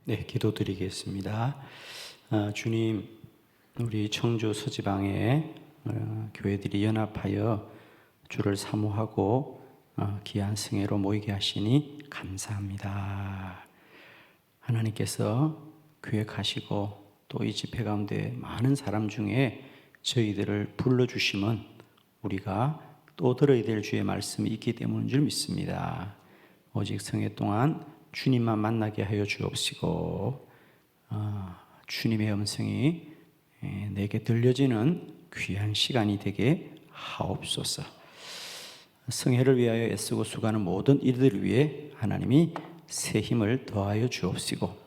네, 기도드리겠습니다. 주님, 우리 청주 서지방에 교회들이 연합하여 주를 사모하고 귀한 승회로 모이게 하시니 감사합니다. 하나님께서 계획하시고 또 이 집회 가운데 많은 사람 중에 저희들을 불러주시면 우리가 또 들어야 될 주의 말씀이 있기 때문인 줄 믿습니다. 오직 성회 동안 주님만 만나게 하여 주옵시고 주님의 음성이 내게 들려지는 귀한 시간이 되게 하옵소서. 성회를 위하여 애쓰고 수고하는 모든 이들을 위해 하나님이 새 힘을 더하여 주옵시고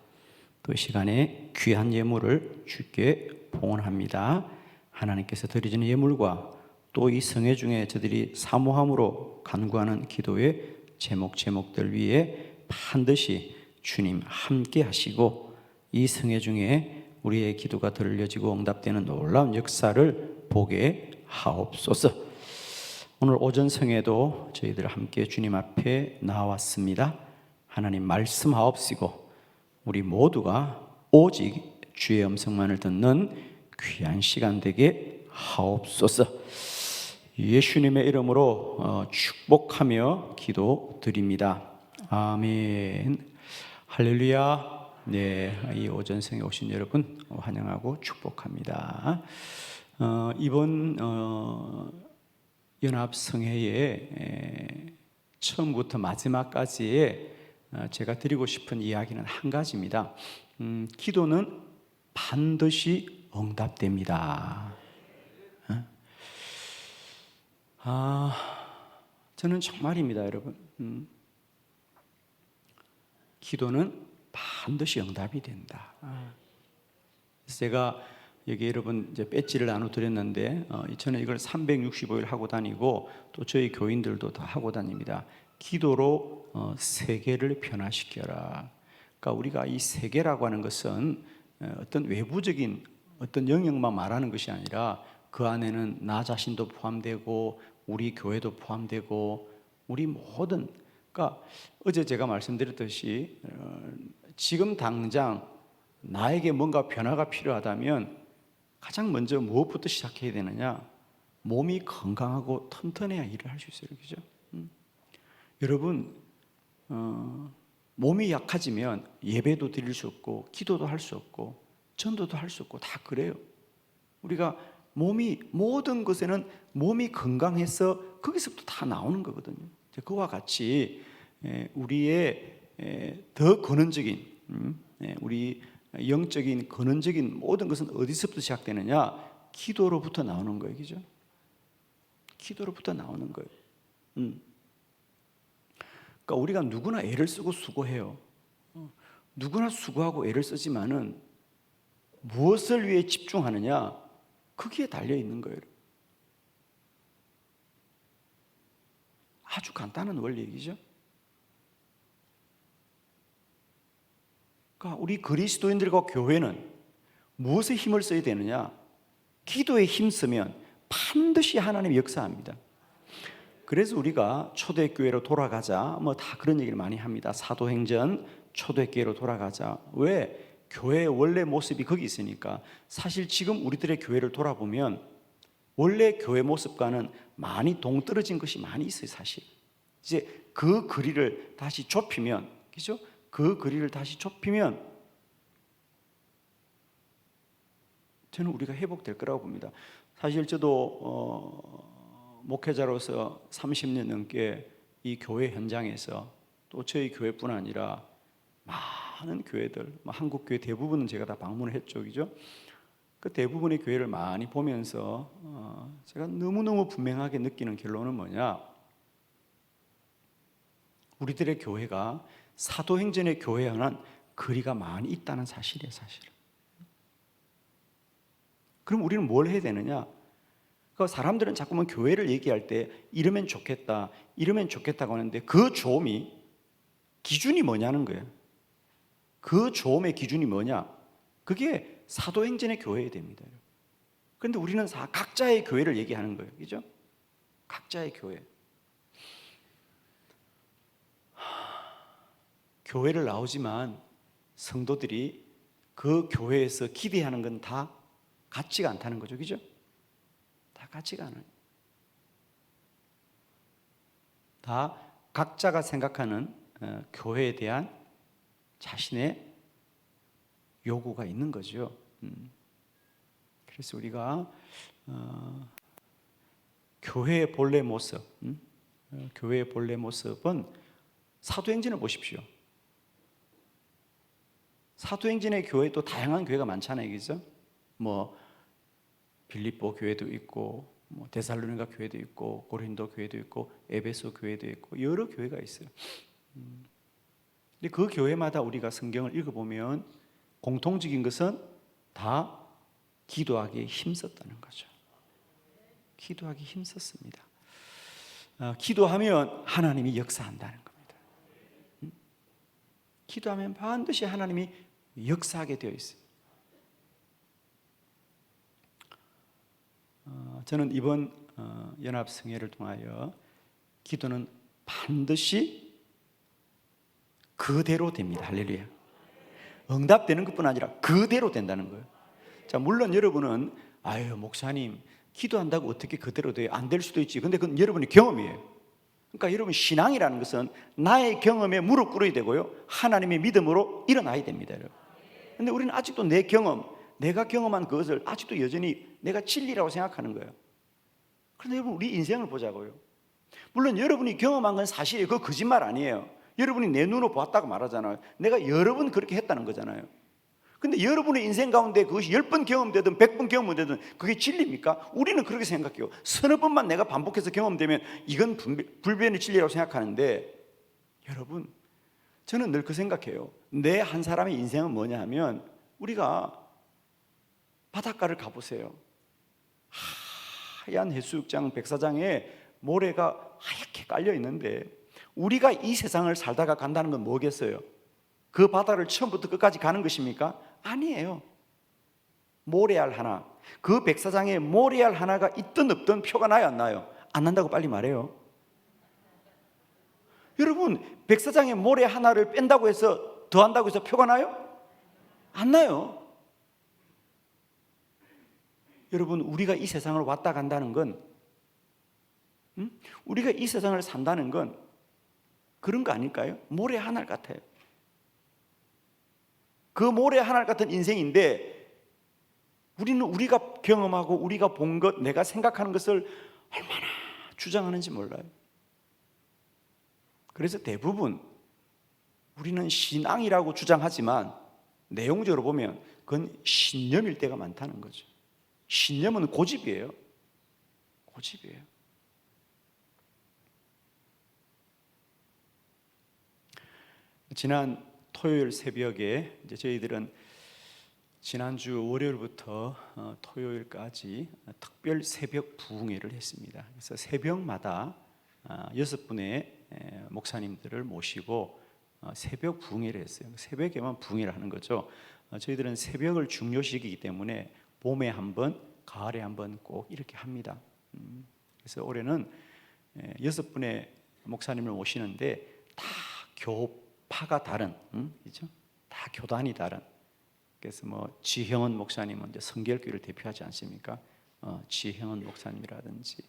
또 이 시간에 귀한 예물을 주께 봉헌합니다. 하나님께서 드리시는 예물과 또 이 성회 중에 저들이 사모함으로 간구하는 기도의 제목들 위에 반드시 주님 함께 하시고 이 성회 중에 우리의 기도가 들려지고 응답되는 놀라운 역사를 보게 하옵소서. 오늘 오전 성회도 저희들 함께 주님 앞에 나왔습니다. 하나님 말씀하옵시고 우리 모두가 오직 주의 음성만을 듣는 귀한 시간 되게 하옵소서. 예수님의 이름으로 축복하며 기도드립니다. 아멘. 할렐루야. 네, 이 오전성에 오신 여러분 환영하고 축복합니다. 이번 연합성회의 처음부터 마지막까지의 제가 드리고 싶은 이야기는 한 가지입니다. 기도는 반드시 응답됩니다. 저는 정말입니다, 여러분. 기도는 반드시 응답이 된다. 제가 여기 여러분 이제 배지를 나눠드렸는데 저는 이걸 365일 하고 다니고 또 저희 교인들도 다 하고 다닙니다. 기도로 세계를 변화시켜라. 그러니까 우리가 이 세계라고 하는 것은 어떤 외부적인 어떤 영역만 말하는 것이 아니라 그 안에는 나 자신도 포함되고 우리 교회도 포함되고 우리 모든, 그러니까 어제 제가 말씀드렸듯이 지금 당장 나에게 뭔가 변화가 필요하다면 가장 먼저 무엇부터 시작해야 되느냐? 몸이 건강하고 튼튼해야 일을 할 수 있어요. 그죠? 여러분, 몸이 약해지면 예배도 드릴 수 없고 기도도 할 수 없고 전도도 할 수 없고 다 그래요. 우리가 몸이 모든 것에는 몸이 건강해서 거기서부터 다 나오는 거거든요. 그와 같이 우리의 더 근원적인 우리 영적인 근원적인 모든 것은 어디서부터 시작되느냐? 기도로부터 나오는 거예요. 그죠? 기도로부터 나오는 거예요. 그러니까 우리가 누구나 애를 쓰고 수고해요. 누구나 수고하고 애를 쓰지만은 무엇을 위해 집중하느냐? 거기에 달려 있는 거예요. 아주 간단한 원리이죠. 그러니까 우리 그리스도인들과 교회는 무엇에 힘을 써야 되느냐? 기도에 힘쓰면 반드시 하나님이 역사합니다. 그래서 우리가 초대교회로 돌아가자 뭐 다 그런 얘기를 많이 합니다. 사도행전 초대교회로 돌아가자. 왜? 교회의 원래 모습이 거기 있으니까. 사실 지금 우리들의 교회를 돌아보면 원래 교회 모습과는 많이 동떨어진 것이 많이 있어요. 사실 이제 그 거리를 다시 좁히면, 그죠? 그 거리를 다시 좁히면 저는 우리가 회복될 거라고 봅니다. 사실 저도 목회자로서 30년 넘게 이 교회 현장에서 또 저희 교회뿐 아니라 많은 교회들, 한국 교회 대부분은 제가 다 방문을 했죠, 그죠? 그 대부분의 교회를 많이 보면서 제가 너무너무 분명하게 느끼는 결론은 뭐냐? 우리들의 교회가 사도행전의 교회와는 거리가 많이 있다는 사실이에요, 사실. 그럼 우리는 뭘 해야 되느냐? 그 사람들은 자꾸만 교회를 얘기할 때 이러면 좋겠다, 이러면 좋겠다고 하는데 그 좋음이 기준이 뭐냐는 거예요. 그 좋음의 기준이 뭐냐? 그게 사도행전의 교회여야 됩니다. 그런데 우리는 각자의 교회를 얘기하는 거예요. 그죠? 각자의 교회. 교회를 나오지만 성도들이 그 교회에서 기대하는 건 다 같지가 않다는 거죠. 그죠? 다 같지가 않아요. 다 각자가 생각하는 교회에 대한 자신의 요구가 있는 거죠. 그래서 우리가 교회의 본래 모습, 교회의 본래 모습은 사도행전을 보십시오. 사도행전의 교회도 다양한 교회가 많잖아요, 그죠? 뭐 빌립보 교회도 있고, 뭐 데살로니가 교회도 있고, 고린도 교회도 있고, 에베소 교회도 있고, 여러 교회가 있어요. 근데 그 교회마다 우리가 성경을 읽어보면 공통적인 것은 다 기도하기에 힘썼다는 거죠. 기도하기 힘썼습니다. 기도하면 하나님이 역사한다는 겁니다. 기도하면 반드시 하나님이 역사하게 되어 있어요. 저는 이번 연합성회를 통하여 기도는 반드시 그대로 됩니다. 할렐루야. 응답되는 것뿐 아니라 그대로 된다는 거예요. 자, 물론 여러분은 아유 목사님 기도한다고 어떻게 그대로 돼요? 안 될 수도 있지. 근데 그건 여러분의 경험이에요. 그러니까 여러분 신앙이라는 것은 나의 경험에 무릎 꿇어야 되고요, 하나님의 믿음으로 일어나야 됩니다. 여러분. 근데 우리는 아직도 내 경험, 내가 경험한 그것을 아직도 여전히 내가 진리라고 생각하는 거예요. 그런데 여러분 우리 인생을 보자고요. 물론 여러분이 경험한 건 사실이에요. 그거 거짓말 아니에요. 여러분이 내 눈으로 보았다고 말하잖아요. 내가 여러 번 그렇게 했다는 거잖아요. 근데 여러분의 인생 가운데 그것이 10번 경험되든 100번 경험되든 그게 진리입니까? 우리는 그렇게 생각해요. 서너 번만 내가 반복해서 경험되면 이건 불변의 진리라고 생각하는데, 여러분 저는 늘 그 생각해요. 내 한 사람의 인생은 뭐냐 하면, 우리가 바닷가를 가보세요. 하얀 해수욕장 백사장에 모래가 하얗게 깔려 있는데, 우리가 이 세상을 살다가 간다는 건 뭐겠어요? 그 바다를 처음부터 끝까지 가는 것입니까? 아니에요. 모래알 하나, 그 백사장에 모래알 하나가 있든 없든 표가 나요, 안 나요? 안 난다고 빨리 말해요. 여러분 백사장에 모래 하나를 뺀다고 해서 더한다고 해서 표가 나요? 안 나요. 여러분 우리가 이 세상을 왔다 간다는 건, 우리가 이 세상을 산다는 건 그런 거 아닐까요? 모래 하나 같아요. 그 모래 하나 같은 인생인데, 우리는 우리가 경험하고 우리가 본 것, 내가 생각하는 것을 얼마나 주장하는지 몰라요. 그래서 대부분 우리는 신앙이라고 주장하지만 내용적으로 보면 그건 신념일 때가 많다는 거죠. 신념은 고집이에요. 고집이에요. 지난 토요일 새벽에 이제 저희들은 지난주 월요일부터 토요일까지 특별 새벽 부흥회를 했습니다. 그래서 새벽마다 6분의 목사님들을 모시고 새벽 부흥회를 했어요. 새벽에만 부흥회를 하는 거죠. 저희들은 새벽을 중요시하기 때문에 봄에 한 번, 가을에 한 번 꼭 이렇게 합니다. 그래서 올해는 6분의 목사님을 모시는데 다 교파가 다른, 그렇죠? 다 교단이 다른. 그래서 뭐 지형은 목사님은 이제 성결교회를 대표하지 않습니까? 지형은 목사님이라든지,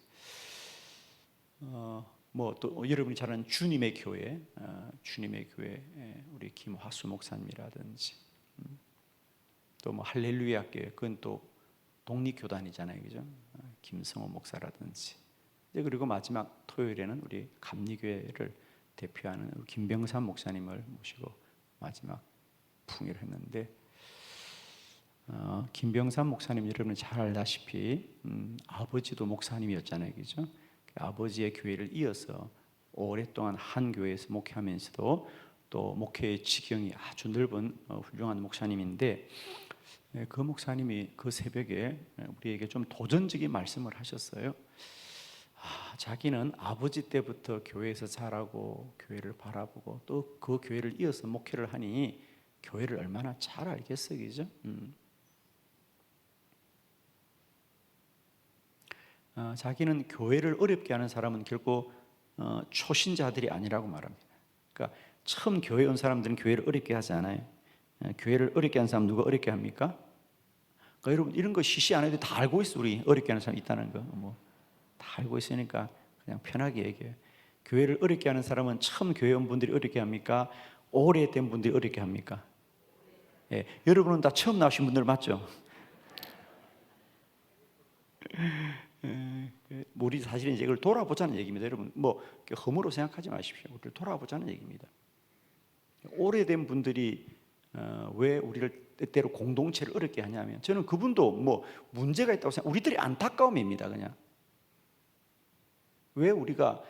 뭐 또 여러분이 잘 아는 주님의 교회, 주님의 교회 우리 김화수 목사님이라든지, 또 뭐 할렐루야 교회, 그건 또 독립교단이잖아요, 그죠? 김성호 목사라든지, 그리고 마지막 토요일에는 우리 감리교회를 대표하는 김병삼 목사님을 모시고 마지막 풍회를 했는데, 김병삼 목사님 여러분 잘 알다시피 아버지도 목사님이었잖아요, 그죠? 아버지의 교회를 이어서 오랫동안 한 교회에서 목회하면서도 또 목회의 지경이 아주 넓은 훌륭한 목사님인데, 그 목사님이 그 새벽에 우리에게 좀 도전적인 말씀을 하셨어요. 자기는 아버지 때부터 교회에서 자라고 교회를 바라보고 또 그 교회를 이어서 목회를 하니 교회를 얼마나 잘 알겠어요, 그죠? 자기는 교회를 어렵게 하는 사람은 결코 초신자들이 아니라고 말합니다. 그러니까 처음 교회 온 사람들은 교회를 어렵게 하지 않아요. 교회를 어렵게 하는 사람 누가 어렵게 합니까? 그러니까 여러분 이런 거 시시 안 해도 다 알고 있어. 우리 어렵게 하는 사람 있다는 거 다 알고 있으니까 그냥 편하게 얘기해요. 교회를 어렵게 하는 사람은 처음 교회 온 분들이 어렵게 합니까? 오래된 분들이 어렵게 합니까? 예, 여러분은 다 처음 나오신 분들 맞죠? 우리 사실은 이제 이걸 돌아보자는 얘기입니다. 여러분 허무로 생각하지 마십시오. 우리를 돌아보자는 얘기입니다. 오래된 분들이 왜 우리를 때때로 공동체를 어렵게 하냐면 저는 그분도 문제가 있다고 생각. 우리들이 안타까움입니다. 그냥 왜 우리가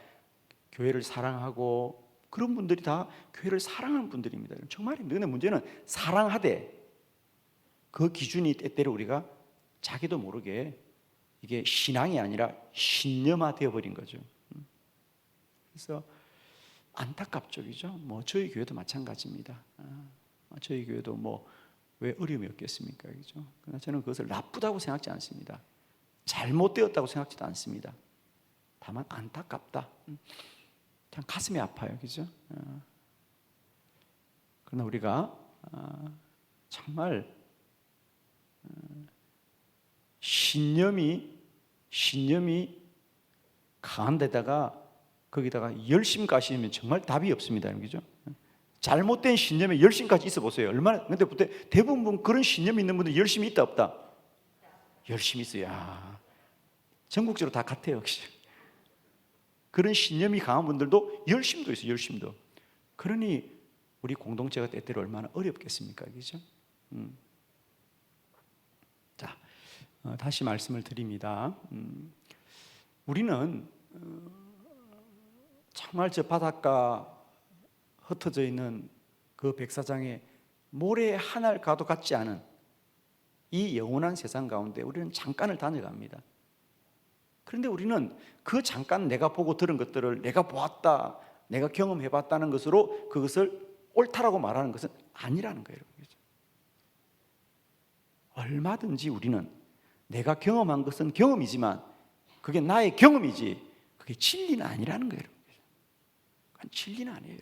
교회를 사랑하고 그런 분들이 다 교회를 사랑하는 분들입니다. 정말입니다. 근데 문제는 사랑하되 그 기준이 때때로 우리가 자기도 모르게 이게 신앙이 아니라 신념화 되어버린 거죠. 그래서 안타깝죠, 그죠? 저희 교회도 마찬가지입니다. 저희 교회도 왜 어려움이 없겠습니까, 그죠? 그러나 저는 그것을 나쁘다고 생각지 않습니다. 잘못되었다고 생각지도 않습니다. 다만 안타깝다. 그냥 가슴이 아파요, 그죠? 그러나 우리가 정말 신념이 강한 데다가 거기다가 열심 가시면 정말 답이 없습니다. 그죠? 잘못된 신념에 열심까지 있어 보세요. 얼마나, 근데 대부분 그런 신념이 있는 분들 열심히 있다 없다? 열심히 있어요. 전국적으로 다 같아요. 그런 신념이 강한 분들도 열심도 있어요. 열심도. 그러니 우리 공동체가 때때로 얼마나 어렵겠습니까? 그죠? 자, 다시 말씀을 드립니다. 우리는 정말 저 바닷가 흩어져 있는 그 백사장에 모래 한 알 가도 같지 않은 이 영원한 세상 가운데 우리는 잠깐을 다녀갑니다. 그런데 우리는 그 잠깐 내가 보고 들은 것들을 내가 보았다, 내가 경험해봤다는 것으로 그것을 옳다라고 말하는 것은 아니라는 거예요. 얼마든지 우리는 내가 경험한 것은 경험이지만 그게 나의 경험이지 그게 진리는 아니라는 거예요. 그건 진리는 아니에요.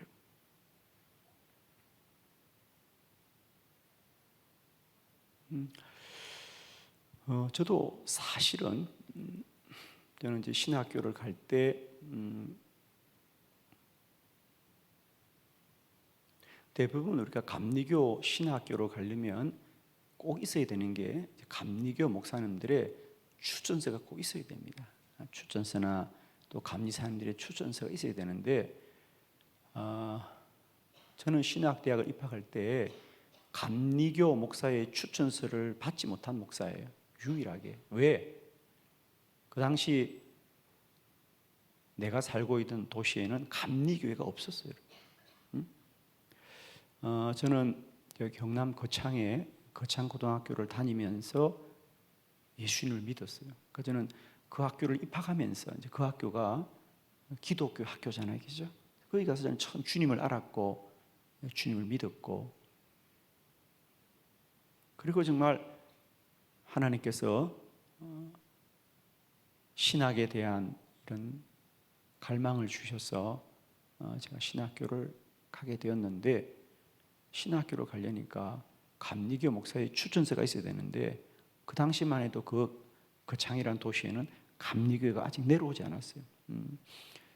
저도 사실은 저는 이제 신학교를 갈 때 대부분 우리가 감리교 신학교로 가려면 꼭 있어야 되는 게 감리교 목사님들의 추천서가 꼭 있어야 됩니다. 추천서나 또 감리사님들의 추천서가 있어야 되는데 저는 신학대학을 입학할 때 감리교 목사의 추천서를 받지 못한 목사예요. 유일하게. 왜? 그 당시 내가 살고 있던 도시에는 감리교회가 없었어요. 저는 경남 거창에 거창고등학교를 다니면서 예수님을 믿었어요. 그러니까 저는 그 학교를 입학하면서 이제 그 학교가 기독교 학교잖아요, 그죠? 거기 가서 저는 처음 주님을 알았고 주님을 믿었고 그리고 정말 하나님께서 신학에 대한 이런 갈망을 주셔서 제가 신학교를 가게 되었는데 신학교를 가려니까 감리교 목사의 추천서가 있어야 되는데 그 당시만 해도 그 창이라는 도시에는 감리교회가 아직 내려오지 않았어요.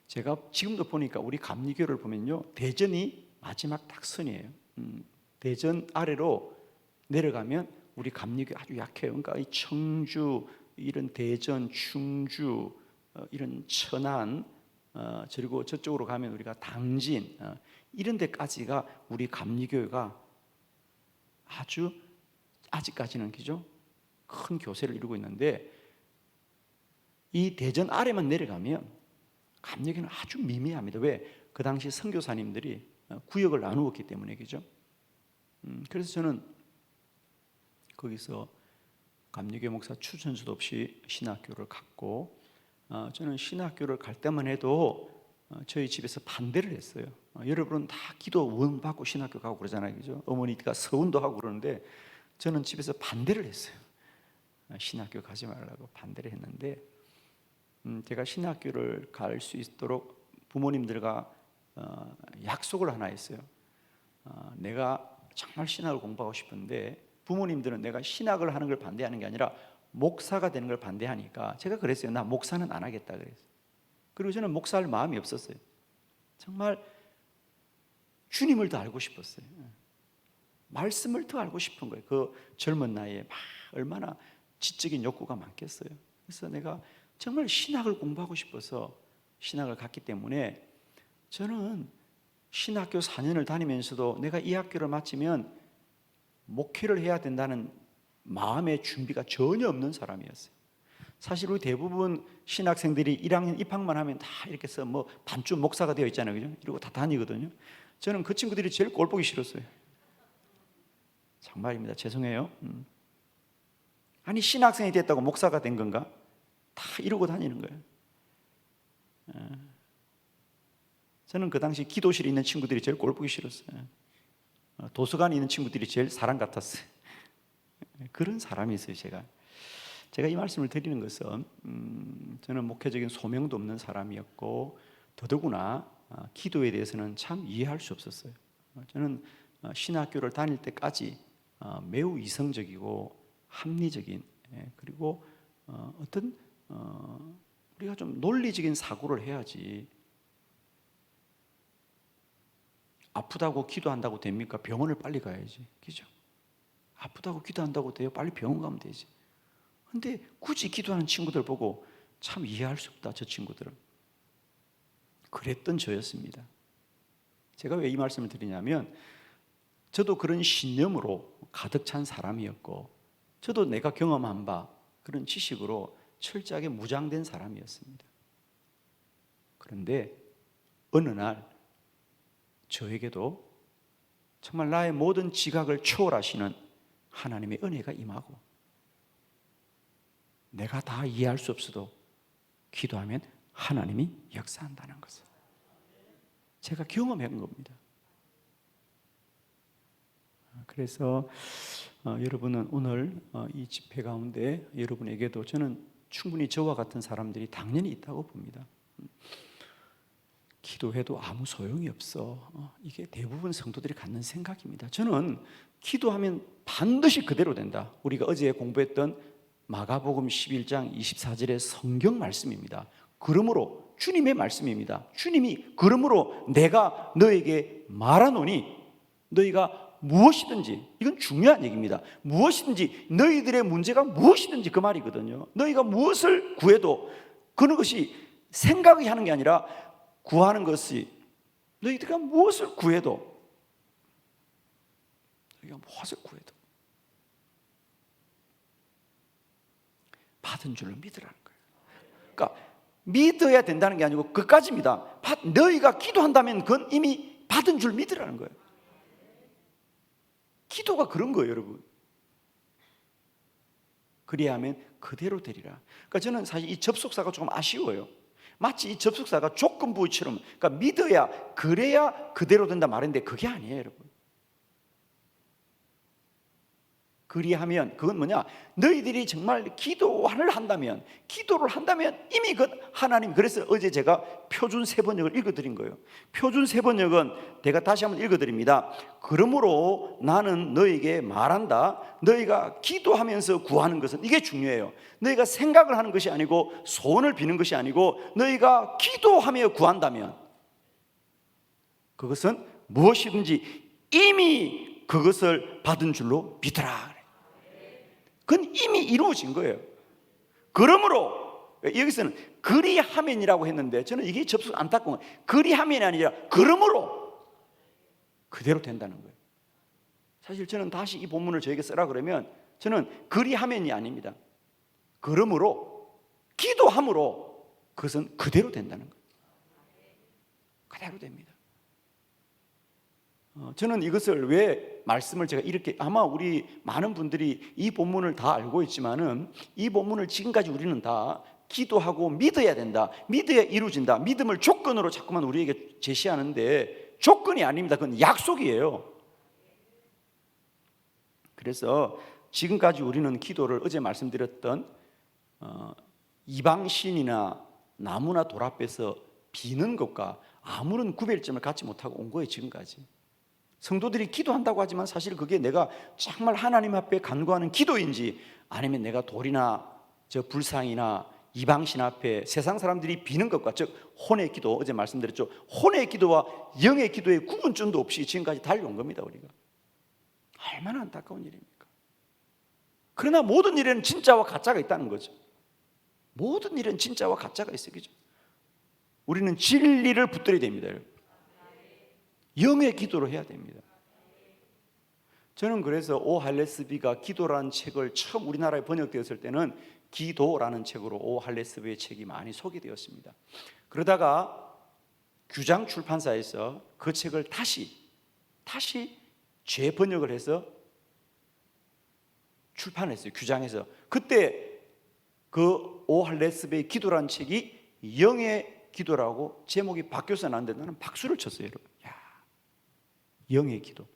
제가 지금도 보니까 우리 감리교를 보면요 대전이 마지막 딱 선이에요. 대전 아래로 내려가면 우리 감리교 아주 약해요. 그러니까 이 청주, 이런 대전, 충주, 이런 천안, 그리고 저쪽으로 가면 우리가 당진 이런 데까지가 우리 감리교회가 아주 아직까지는 그죠? 큰 교세를 이루고 있는데 이 대전 아래만 내려가면 감리교회는 아주 미미합니다. 왜? 그 당시 선교사님들이 구역을 나누었기 때문에 그죠? 그래서 저는 거기서 감리교 목사 추천서도 없이 신학교를 갔고 저는 신학교를 갈 때만 해도 저희 집에서 반대를 했어요. 여러분은 다 기도 원 받고 신학교 가고 그러잖아요, 그죠? 어머니가 서운도 하고 그러는데 저는 집에서 반대를 했어요. 신학교 가지 말라고 반대를 했는데 제가 신학교를 갈 수 있도록 부모님들과 약속을 하나 했어요. 내가 정말 신학을 공부하고 싶은데 부모님들은 내가 신학을 하는 걸 반대하는 게 아니라 목사가 되는 걸 반대하니까 제가 그랬어요. 나 목사는 안 하겠다 그랬어요. 그리고 저는 목사할 마음이 없었어요. 정말 주님을 더 알고 싶었어요. 말씀을 더 알고 싶은 거예요. 그 젊은 나이에 막 얼마나 지적인 욕구가 많겠어요. 그래서 내가 정말 신학을 공부하고 싶어서 신학을 갔기 때문에 저는 신학교 4년을 다니면서도 내가 이 학교를 마치면 목회를 해야 된다는 마음의 준비가 전혀 없는 사람이었어요. 사실 우리 대부분 신학생들이 1학년 입학만 하면 다 이렇게 해서 뭐 반쯤 목사가 되어 있잖아요. 그죠? 이러고 다 다니거든요. 저는 그 친구들이 제일 꼴 보기 싫었어요. 정말입니다. 죄송해요. 아니 신학생이 됐다고 목사가 된 건가? 다 이러고 다니는 거예요. 저는 그 당시 기도실에 있는 친구들이 제일 꼴 보기 싫었어요. 도서관에 있는 친구들이 제일 사람 같았어요. 그런 사람이었어요. 제가 이 말씀을 드리는 것은 저는 목회적인 소명도 없는 사람이었고 더더구나 기도에 대해서는 참 이해할 수 없었어요. 저는 신학교를 다닐 때까지 매우 이성적이고 합리적인 그리고 어떤 우리가 좀 논리적인 사고를 해야지. 아프다고 기도한다고 됩니까? 병원을 빨리 가야지. 그죠? 아프다고 기도한다고 돼요? 빨리 병원 가면 되지. 근데 굳이 기도하는 친구들 보고 참 이해할 수 없다. 저 친구들은. 그랬던 저였습니다. 제가 왜 이 말씀을 드리냐면 저도 그런 신념으로 가득 찬 사람이었고 저도 내가 경험한 바 그런 지식으로 철저하게 무장된 사람이었습니다. 그런데 어느 날 저에게도 정말 나의 모든 지각을 초월하시는 하나님의 은혜가 임하고 내가 다 이해할 수 없어도 기도하면 하나님이 역사한다는 것을 제가 경험한 겁니다. 그래서 여러분은 오늘 이 집회 가운데 여러분에게도 저는 충분히 저와 같은 사람들이 당연히 있다고 봅니다. 기도해도 아무 소용이 없어. 이게 대부분 성도들이 갖는 생각입니다. 저는 기도하면 반드시 그대로 된다. 우리가 어제 공부했던 마가복음 11장 24절의 성경 말씀입니다. 그러므로 주님의 말씀입니다. 주님이 그러므로 내가 너에게 말하노니 너희가 무엇이든지, 이건 중요한 얘기입니다. 무엇이든지 너희들의 문제가 무엇이든지 그 말이거든요. 너희가 무엇을 구해도 그런 것이 생각이 하는 게 아니라 구하는 것이 너희들가 무엇을 구해도 너희가 무엇을 구해도 받은 줄로 믿으라는 거예요. 그러니까 믿어야 된다는 게 아니고 그까지입니다. 너희가 기도한다면 그건 이미 받은 줄 믿으라는 거예요. 기도가 그런 거예요, 여러분. 그리야 하면 그대로 되리라. 그러니까 저는 사실 이 접속사가 조금 아쉬워요. 마치 이 접속사가 조건부처럼, 그러니까 믿어야 그래야 그대로 된다 말인데 그게 아니에요, 여러분. 그리하면 그건 뭐냐? 너희들이 정말 기도를 한다면 이미 그 하나님, 그래서 어제 제가 표준 세번역을 읽어드린 거예요. 표준 세번역은 내가 다시 한번 읽어드립니다. 그러므로 나는 너에게 말한다. 너희가 기도하면서 구하는 것은 이게 중요해요. 너희가 생각을 하는 것이 아니고 소원을 비는 것이 아니고 너희가 기도하며 구한다면 그것은 무엇이든지 이미 그것을 받은 줄로 믿으라. 그건 이미 이루어진 거예요. 그러므로 여기서는 그리하면이라고 했는데 저는 이게 접속 안타까운 거예요. 그리하면이 아니라 그러므로 그대로 된다는 거예요. 사실 저는 다시 이 본문을 저에게 쓰라 그러면 저는 그리하면이 아닙니다. 그러므로 기도함으로 그것은 그대로 된다는 거예요. 그대로 됩니다. 저는 이것을 왜 말씀을 제가 이렇게, 아마 우리 많은 분들이 이 본문을 다 알고 있지만은 이 본문을 지금까지 우리는 다 기도하고 믿어야 된다, 믿어야 이루어진다, 믿음을 조건으로 자꾸만 우리에게 제시하는데 조건이 아닙니다. 그건 약속이에요. 그래서 지금까지 우리는 기도를 어제 말씀드렸던 이방신이나 나무나 돌 앞에서 비는 것과 아무런 구별점을 갖지 못하고 온 거예요, 지금까지. 성도들이 기도한다고 하지만 사실 그게 내가 정말 하나님 앞에 간구하는 기도인지, 아니면 내가 돌이나 저 불상이나 이방신 앞에 세상 사람들이 비는 것과, 즉 혼의 기도, 어제 말씀드렸죠. 혼의 기도와 영의 기도의 구분점도 없이 지금까지 달려온 겁니다. 우리가 얼마나 안타까운 일입니까? 그러나 모든 일에는 진짜와 가짜가 있다는 거죠. 모든 일은 진짜와 가짜가 있어요. 그죠? 우리는 진리를 붙들어야 됩니다. 여러분. 영의 기도로 해야 됩니다. 저는 그래서 오 할레스비가 기도라는 책을 처음 우리나라에 번역되었을 때는 기도라는 책으로 오 할레스비의 책이 많이 소개되었습니다. 그러다가 규장 출판사에서 그 책을 다시 재번역을 해서 출판했어요. 규장에서. 그때 그 오 할레스비의 기도라는 책이 영의 기도라고 제목이 바뀌어서 나왔는데 나는 박수를 쳤어요. 여러분. 야, 영의 기도.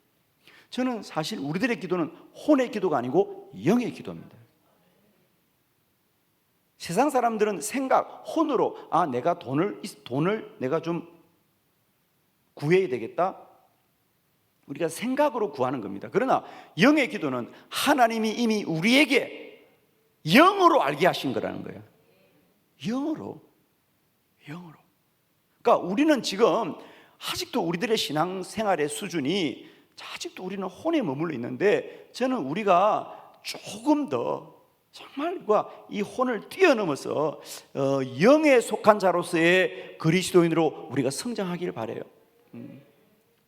저는 사실 우리들의 기도는 혼의 기도가 아니고 영의 기도입니다. 세상 사람들은 생각, 혼으로 내가 돈을 내가 좀 구해야 되겠다. 우리가 생각으로 구하는 겁니다. 그러나 영의 기도는 하나님이 이미 우리에게 영으로 알게 하신 거라는 거예요. 영으로. 그러니까 우리는 지금 아직도 우리들의 신앙생활의 수준이 아직도 우리는 혼에 머물러 있는데, 저는 우리가 조금 더 정말 이 혼을 뛰어넘어서 영에 속한 자로서의 그리스도인으로 우리가 성장하기를 바라요.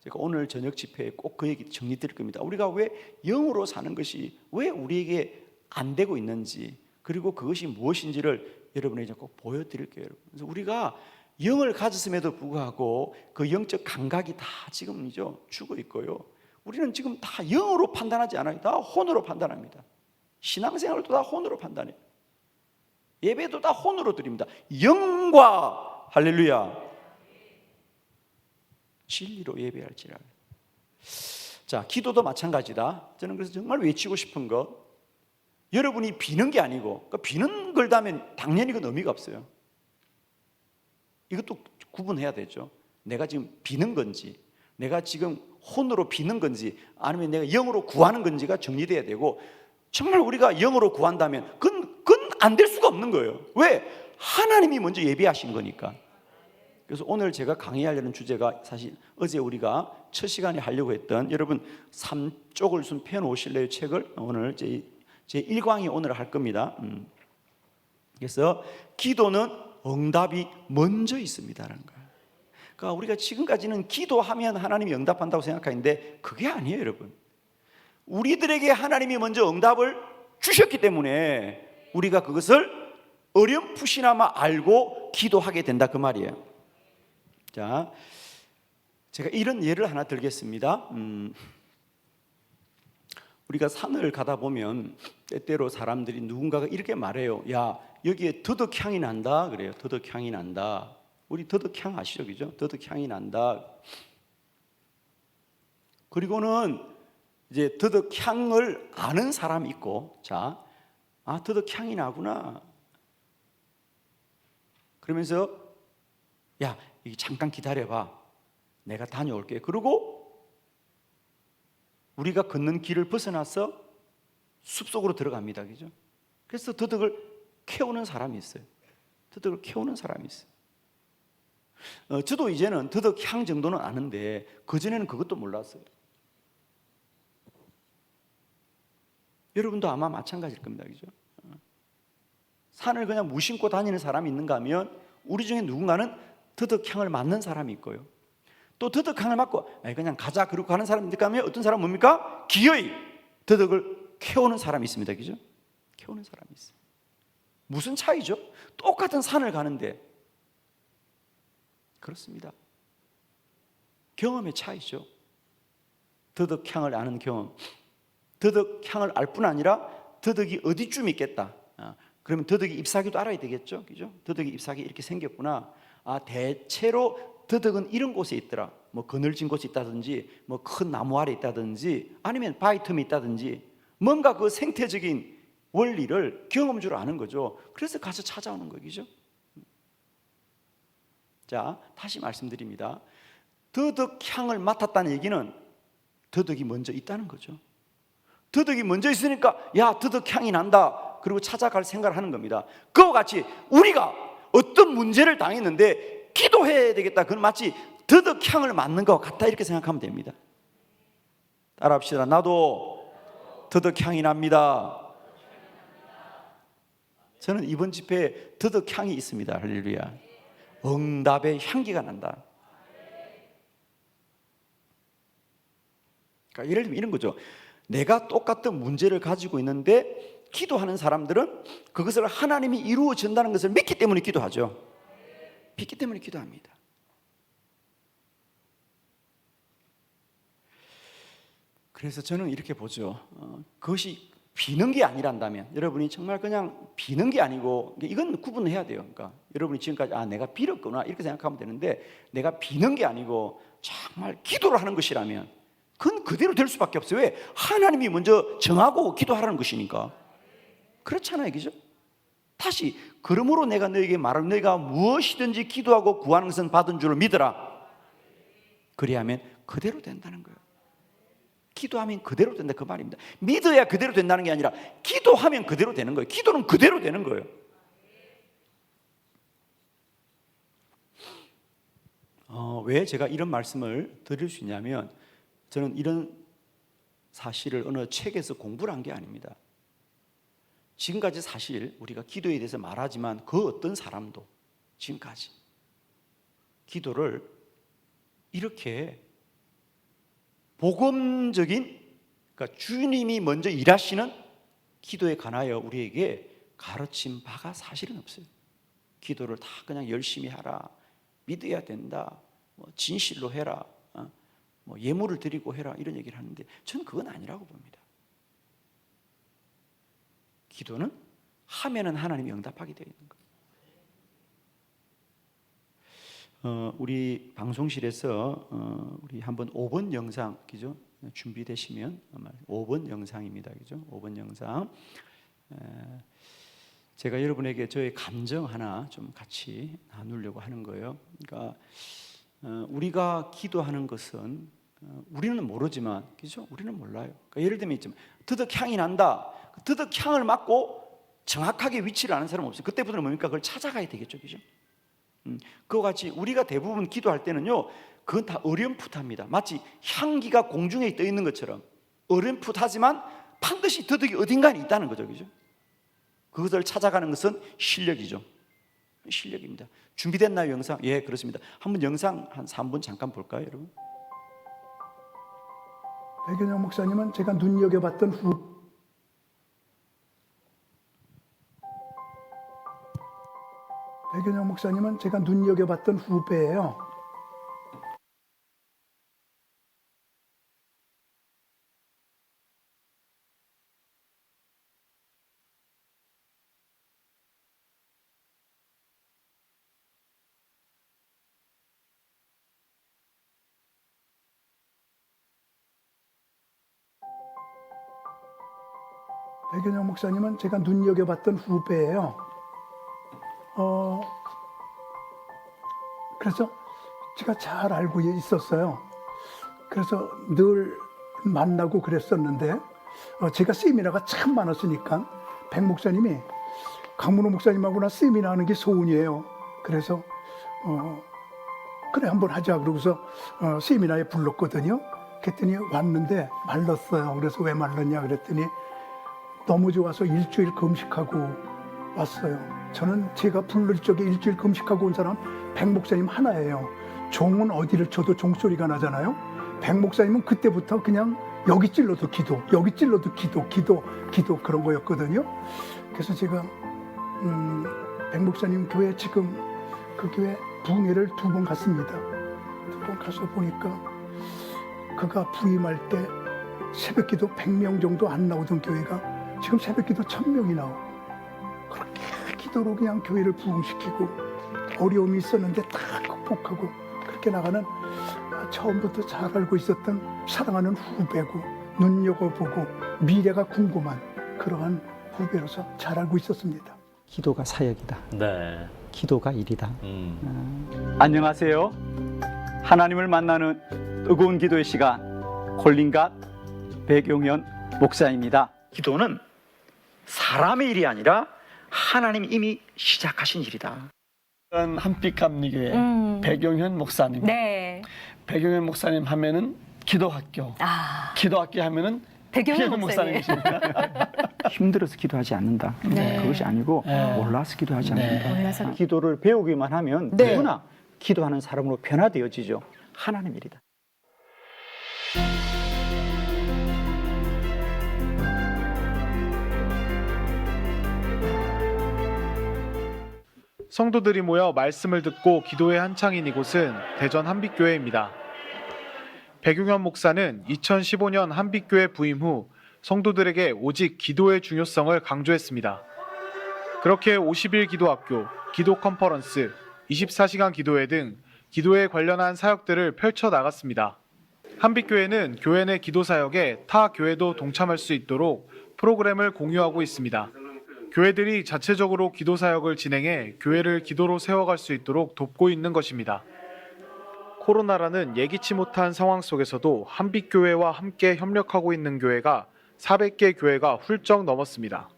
제가 오늘 저녁 집회에 꼭 그 얘기 정리 드릴 겁니다. 우리가 왜 영으로 사는 것이 왜 우리에게 안 되고 있는지, 그리고 그것이 무엇인지를 여러분에게 꼭 보여드릴게요. 여러분. 그래서 우리가 영을 가졌음에도 불구하고 그 영적 감각이 다 지금이죠 죽어 있고요. 우리는 지금 다 영으로 판단하지 않아요. 다 혼으로 판단합니다. 신앙생활도 다 혼으로 판단해요. 예배도 다 혼으로 드립니다. 영과 할렐루야 진리로 예배할지라. 자, 기도도 마찬가지다. 저는 그래서 정말 외치고 싶은 거, 여러분이 비는 게 아니고, 그러니까 비는 걸다면 당연히 그건 의미가 없어요. 이것도 구분해야 되죠. 내가 지금 비는 건지, 내가 지금 혼으로 비는 건지, 아니면 내가 영으로 구하는 건지가 정리돼야 되고, 정말 우리가 영으로 구한다면 그건 안 될 수가 없는 거예요. 왜? 하나님이 먼저 예비하신 거니까. 그래서 오늘 제가 강의하려는 주제가 사실 어제 우리가 첫 시간에 하려고 했던, 여러분 3쪽을 좀 펴놓으실래요? 책을 오늘 제 1강이 오늘 할 겁니다. 그래서 기도는 응답이 먼저 있습니다라는 거예요. 그러니까 우리가 지금까지는 기도하면 하나님이 응답한다고 생각하는데 그게 아니에요. 여러분, 우리들에게 하나님이 먼저 응답을 주셨기 때문에 우리가 그것을 어렴풋이나마 알고 기도하게 된다, 그 말이에요. 자, 제가 이런 예를 하나 들겠습니다. 우리가 산을 가다 보면 때때로 사람들이 누군가가 이렇게 말해요. 야, 여기에 더덕향이 난다 그래요. 더덕향이 난다. 우리 더덕향 아시죠? 그죠? 더덕향이 난다. 그리고는 이제 더덕향을 아는 사람이 있고, 자, 더덕향이 나구나. 그러면서 야, 잠깐 기다려봐. 내가 다녀올게. 그리고 우리가 걷는 길을 벗어나서 숲속으로 들어갑니다. 그죠? 그래서 더덕을 캐오는 사람이 있어요. 더덕을 캐오는 사람이 있어요. 저도 이제는 더덕향 정도는 아는데 그전에는 그것도 몰랐어요. 여러분도 아마 마찬가지일 겁니다. 그죠? 산을 그냥 무심코 다니는 사람이 있는가 하면 우리 중에 누군가는 더덕향을 맡는 사람이 있고요. 또 더덕향을 맡고 그냥 가자 그러고 가는 사람이 있는가 하면 어떤 사람은 뭡니까? 기어이 더덕을 캐오는 사람이 있습니다. 그죠? 캐오는 사람이 있어요. 무슨 차이죠? 똑같은 산을 가는데. 그렇습니다. 경험의 차이죠. 더덕향을 아는 경험. 더덕향을 알 뿐 아니라 더덕이 어디쯤 있겠다. 그러면 더덕이 잎사귀도 알아야 되겠죠. 그죠? 더덕이 잎사귀 이렇게 생겼구나. 대체로 더덕은 이런 곳에 있더라. 뭐 그늘진 곳에 있다든지, 뭐 큰 나무 아래 있다든지, 아니면 바위 틈에 있다든지, 뭔가 그 생태적인 원리를 경험주로 아는 거죠. 그래서 가서 찾아오는 거죠. 자, 다시 말씀드립니다. 더덕향을 맡았다는 얘기는 더덕이 먼저 있다는 거죠. 더덕이 먼저 있으니까 야, 더덕 향이 난다. 그리고 찾아갈 생각을 하는 겁니다. 그와 같이 우리가 어떤 문제를 당했는데 기도해야 되겠다. 그건 마치 더덕 향을 맡는 것 같다, 이렇게 생각하면 됩니다. 따라합시다. 나도 더덕 향이 납니다. 저는 이번 집회에 더덕 향이 있습니다. 할렐루야. 응답의 향기가 난다. 그러니까 예를 들면 이런 거죠. 내가 똑같은 문제를 가지고 있는데 기도하는 사람들은 그것을 하나님이 이루어진다는 것을 믿기 때문에 기도하죠. 믿기 때문에 기도합니다. 그래서 저는 이렇게 보죠. 그것이 비는 게 아니란다면, 여러분이 정말 그냥 비는 게 아니고, 이건 구분해야 돼요. 그러니까 여러분이 지금까지 내가 빌었구나 이렇게 생각하면 되는데, 내가 비는 게 아니고 정말 기도를 하는 것이라면 그건 그대로 될 수밖에 없어요. 왜? 하나님이 먼저 정하고 기도하라는 것이니까. 그렇잖아요, 그죠? 다시, 그러므로 내가 너에게 말하는, 너희가 무엇이든지 기도하고 구하는 것은 받은 줄을 믿으라. 그리하면 그대로 된다는 거예요. 기도하면 그대로 된다, 그 말입니다. 믿어야 그대로 된다는 게 아니라 기도하면 그대로 되는 거예요. 기도는 그대로 되는 거예요. 왜 제가 이런 말씀을 드릴 수 있냐면, 저는 이런 사실을 어느 책에서 공부를 한 게 아닙니다. 지금까지 사실 우리가 기도에 대해서 말하지만 그 어떤 사람도 지금까지 기도를 이렇게 복음적인, 그러니까 주님이 먼저 일하시는 기도에 관하여 우리에게 가르친 바가 사실은 없어요. 기도를 다 그냥 열심히 하라, 믿어야 된다, 진실로 해라, 예물을 드리고 해라, 이런 얘기를 하는데 저는 그건 아니라고 봅니다. 기도는 하면은 하나님이 응답하게 되어 있는 거예요. 우리 방송실에서 우리 한번 5번 영상, 그죠? 준비되시면 5번 영상입니다, 그죠? 5번 영상. 제가 여러분에게 저의 감정 하나 좀 같이 나누려고 하는 거예요. 그러니까 우리가 기도하는 것은 우리는 모르지만, 그죠? 우리는 몰라요. 그러니까 예를 들면 있지만 더덕 향이 난다. 더덕 향을 맡고 정확하게 위치를 아는 사람은 없어요. 그때부터는 뭡니까? 그걸 찾아가야 되겠죠, 그죠? 그와 같이 우리가 대부분 기도할 때는요, 그건 다 어렴풋합니다. 마치 향기가 공중에 떠 있는 것처럼 어렴풋하지만 반드시 더덕이 어딘가에 있다는 거죠, 그죠? 그것을 찾아가는 것은 실력이죠. 실력입니다. 준비됐나요, 영상? 예, 그렇습니다. 한번 영상 한 3분 잠깐 볼까요, 여러분? 백연영 목사님은 제가 눈여겨봤던 백연영 목사님은 제가 눈여겨봤던 후배예요. 백연영 목사님은 제가 눈여겨봤던 후배예요. 그래서 제가 잘 알고 있었어요. 그래서 늘 만나고 그랬었는데, 제가 세미나가 참 많았으니까 백 목사님이 강문호 목사님하고나 세미나 하는 게 소원이에요. 그래서 그래 한번 하자 그러고서 세미나에 불렀거든요. 그랬더니 왔는데 말랐어요. 그래서 왜 말랐냐 그랬더니 너무 좋아서 일주일 금식하고 왔어요. 저는 제가 부를 적에 일주일 금식하고 온 사람 백 목사님 하나예요. 종은 어디를 쳐도 종소리가 나잖아요. 백 목사님은 그때부터 그냥 여기 찔러도 기도, 여기 찔러도 기도 그런 거였거든요. 그래서 제가 백 목사님 교회 지금 그 교회 부흥회를 2번 갔습니다. 2번 가서 보니까 그가 부임할 때 새벽기도 100명 정도 안 나오던 교회가 지금 새벽기도 1000명이 나오고, 그렇게 기도로 그냥 교회를 부흥시키고 어려움이 있었는데 다 극복하고 그렇게 나가는, 처음부터 잘 알고 있었던 사랑하는 후배고 눈여겨보고 미래가 궁금한 그러한 후배로서 잘 알고 있었습니다. 기도가 사역이다. 네. 기도가 일이다. 안녕하세요. 하나님을 만나는 뜨거운 기도의 시간, 콜린갓 백용현 목사입니다. 기도는 사람의 일이 아니라 하나님이 이미 시작하신 일이다. 한빛감리교회 백용현 목사님. 네. 백용현 목사님 하면은 기도학교. 기도학교 하면은 백용현 목사님이십니다. 힘들어서 기도하지 않는다. 네. 그것이 아니고 네. 몰라서 기도하지 네. 않는다. 몰라서. 기도를 배우기만 하면 네. 누구나 기도하는 사람으로 변화되어지죠. 하나님 일이다. 성도들이 모여 말씀을 듣고 기도의 한창인 이곳은 대전 한빛교회입니다. 백용현 목사는 2015년 한빛교회 부임 후 성도들에게 오직 기도의 중요성을 강조했습니다. 그렇게 50일 기도학교, 기도 컨퍼런스, 24시간 기도회 등 기도에 관련한 사역들을 펼쳐 나갔습니다. 한빛교회는 교회 내 기도 사역에 타 교회도 동참할 수 있도록 프로그램을 공유하고 있습니다. 교회들이 자체적으로 기도 사역을 진행해 교회를 기도로 세워갈 수 있도록 돕고 있는 것입니다. 코로나라는 예기치 못한 상황 속에서도 한빛교회와 함께 협력하고 있는 교회가 400개 교회가 훌쩍 넘었습니다.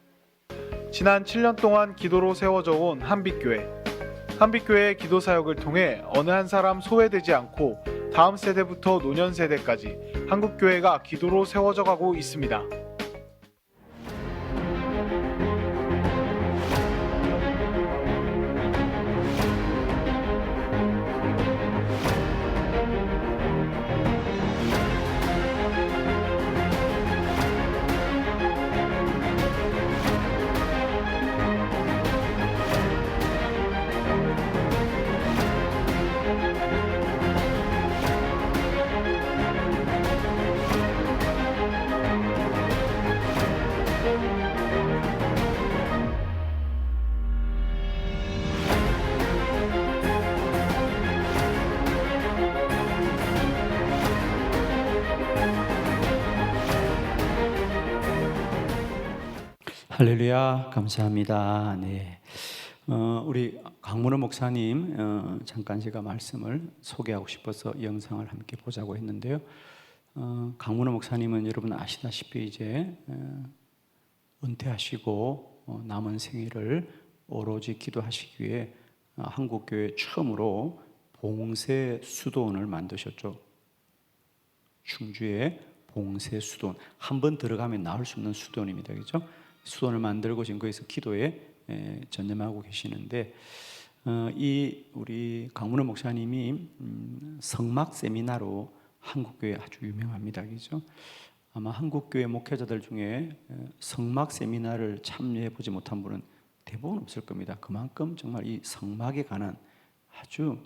지난 7년 동안 기도로 세워져 온 한빛교회. 한빛교회의 기도 사역을 통해 어느 한 사람 소외되지 않고 다음 세대부터 노년 세대까지 한국교회가 기도로 세워져 가고 있습니다. 할렐루야, 감사합니다. 네, 우리 강문호 목사님 잠깐 제가 말씀을 소개하고 싶어서 이 영상을 함께 보자고 했는데요. 강문호 목사님은 여러분 아시다시피 이제 은퇴하시고 남은 생애를 오로지 기도하시기 위해 한국교회 처음으로 봉쇄 수도원을 만드셨죠. 충주에 봉쇄 수도원, 한 번 들어가면 나올 수 없는 수도원입니다. 그렇죠? 수도원을 만들고 지금 거기서 기도에 전념하고 계시는데, 이 우리 강문호 목사님이 성막 세미나로 한국교회 아주 유명합니다. 그렇죠? 아마 한국교회 목회자들 중에 성막 세미나를 참여해 보지 못한 분은 대부분 없을 겁니다. 그만큼 정말 이 성막에 관한 아주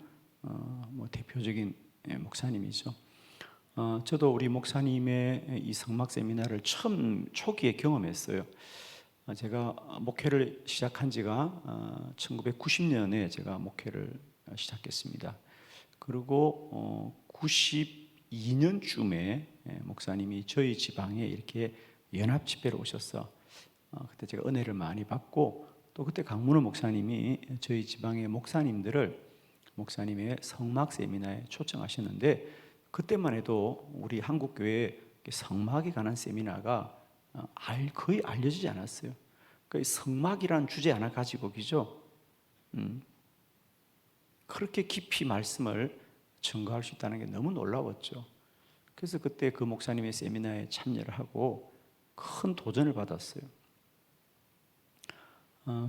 대표적인 목사님이죠. 저도 우리 목사님의 이 성막 세미나를 처음 초기에 경험했어요. 제가 목회를 시작한 지가 1990년에 제가 목회를 시작했습니다. 그리고 92년쯤에 목사님이 저희 지방에 이렇게 연합 집회를 오셔서 그때 제가 은혜를 많이 받고, 또 그때 강문호 목사님이 저희 지방의 목사님들을 목사님의 성막 세미나에 초청하셨는데, 그때만 해도 우리 한국교회에 성막에 관한 세미나가 거의 알려지지 않았어요. 그 성막이라는 주제 하나 가지고 그죠? 그렇게 깊이 말씀을 증거할 수 있다는 게 너무 놀라웠죠. 그래서 그때 그 목사님의 세미나에 참여를 하고 큰 도전을 받았어요.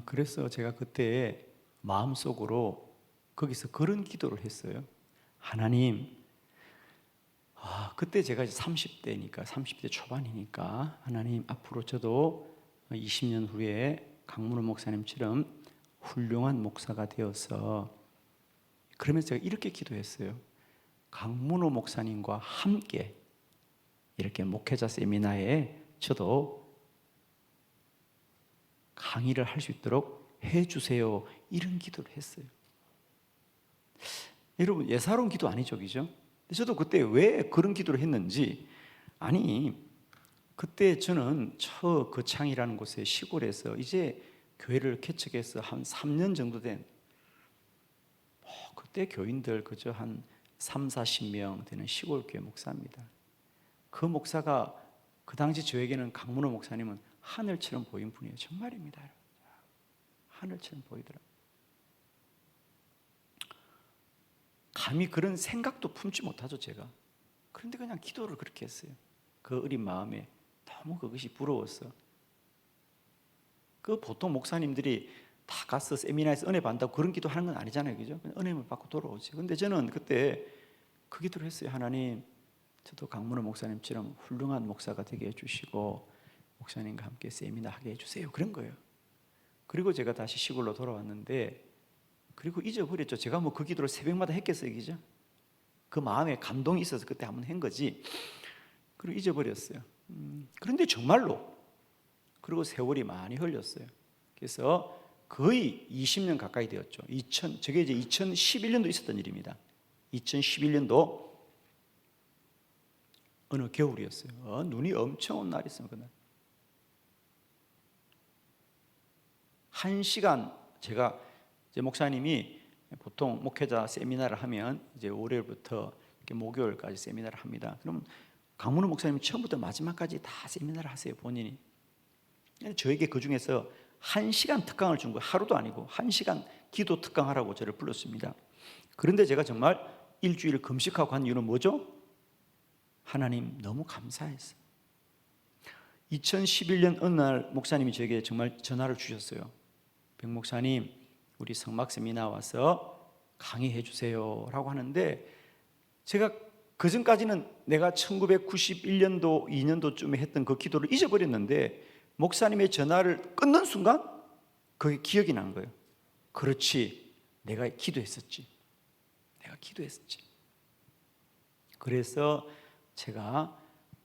그래서 제가 그때 마음속으로 거기서 그런 기도를 했어요. 하나님, 그때 제가 이제 30대 초반이니까, 하나님 앞으로 저도 20년 후에 강문호 목사님처럼 훌륭한 목사가 되어서, 그러면서 제가 이렇게 기도했어요. 강문호 목사님과 함께 이렇게 목회자 세미나에 저도 강의를 할 수 있도록 해주세요. 이런 기도를 했어요. 여러분, 예사로운 기도 아니죠, 그죠? 저도 그때 왜 그런 기도를 했는지, 그때 저는 저 거창이라는 곳에 시골에서 이제 교회를 개척해서 한 3년 정도 된, 그때 교인들 그저 한 30, 40명 되는 시골 교회 목사입니다. 그 목사가 그 당시 저에게는 강문호 목사님은 하늘처럼 보인 분이에요. 정말입니다. 하늘처럼 보이더라고요. 감히 그런 생각도 품지 못하죠, 제가. 그런데 그냥 기도를 그렇게 했어요. 그 어린 마음에 너무 그것이 부러웠어. 그 보통 목사님들이 다 가서 세미나에서 은혜 받는다고 그런 기도 하는 건 아니잖아요, 그죠? 은혜만 받고 돌아오지. 근데 저는 그때 그 기도를 했어요. 하나님, 저도 강문호 목사님처럼 훌륭한 목사가 되게 해주시고 목사님과 함께 세미나 하게 해주세요. 그런 거예요. 그리고 제가 다시 시골로 돌아왔는데, 그리고 잊어버렸죠. 제가 뭐 그 기도를 새벽마다 했겠어요, 그죠? 그 마음에 감동이 있어서 그때 한번 한 거지. 그리고 잊어버렸어요. 그런데 정말로, 그리고 세월이 많이 흘렸어요. 그래서 거의 20년 가까이 되었죠. 저게 이제 2011년도 있었던 일입니다. 2011년도 어느 겨울이었어요. 눈이 엄청 온 날이 있어요. 그날 1시간, 제가 이제 목사님이 보통 목회자 세미나를 하면 이제 월요일부터 이렇게 목요일까지 세미나를 합니다. 그럼 강문호 목사님이 처음부터 마지막까지 다 세미나를 하세요, 본인이. 저에게 그 중에서 1시간 특강을 준 거예요. 하루도 아니고 1시간 기도 특강하라고 저를 불렀습니다. 그런데 제가 정말 일주일 금식하고 한 이유는 뭐죠? 하나님 너무 감사했어요. 2011년 어느 날 목사님이 저에게 정말 전화를 주셨어요. 백 목사님, 우리 성막 세미나 와서 강의해 주세요 라고 하는데, 제가 그 전까지는 내가 1991년도 2년도쯤에 했던 그 기도를 잊어버렸는데, 목사님의 전화를 끊는 순간 그게 기억이 난 거예요. 그렇지, 내가 기도했었지. 그래서 제가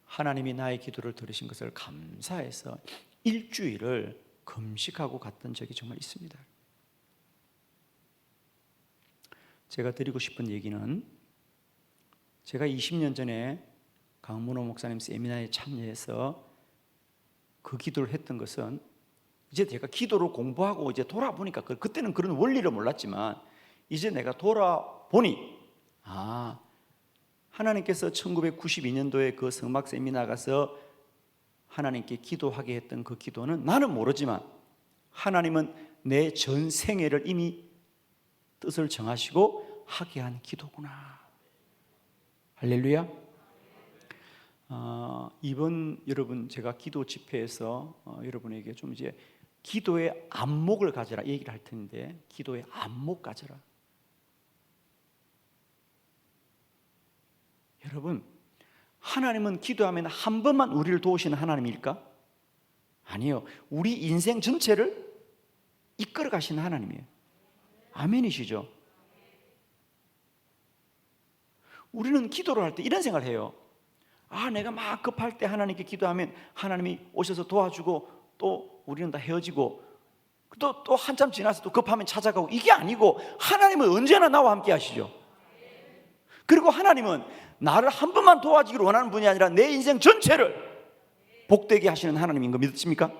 하나님이 나의 기도를 들으신 것을 감사해서 일주일을 금식하고 갔던 적이 정말 있습니다. 제가 드리고 싶은 얘기는, 제가 20년 전에 강문호 목사님 세미나에 참여해서 그 기도를 했던 것은, 이제 제가 기도를 공부하고 이제 돌아보니까, 그때는 그런 원리를 몰랐지만 이제 내가 돌아보니, 하나님께서 1992년도에 그 성막 세미나 가서 하나님께 기도하게 했던 그 기도는 나는 모르지만 하나님은 내 전 생애를 이미 뜻을 정하시고 하게 한 기도구나. 할렐루야. 이번 여러분 제가 기도 집회에서 여러분에게 좀 이제 기도의 안목을 가져라 얘기를 할 텐데, 기도의 안목 가져라. 여러분, 하나님은 기도하면 한 번만 우리를 도우시는 하나님일까? 아니요. 우리 인생 전체를 이끌어 가시는 하나님이에요. 아멘이시죠? 우리는 기도를 할 때 이런 생각을 해요. 내가 막 급할 때 하나님께 기도하면 하나님이 오셔서 도와주고, 또 우리는 다 헤어지고, 또 한참 지나서 또 급하면 찾아가고, 이게 아니고 하나님은 언제나 나와 함께 하시죠. 그리고 하나님은 나를 한 번만 도와주기를 원하는 분이 아니라 내 인생 전체를 복되게 하시는 하나님인 거 믿으십니까?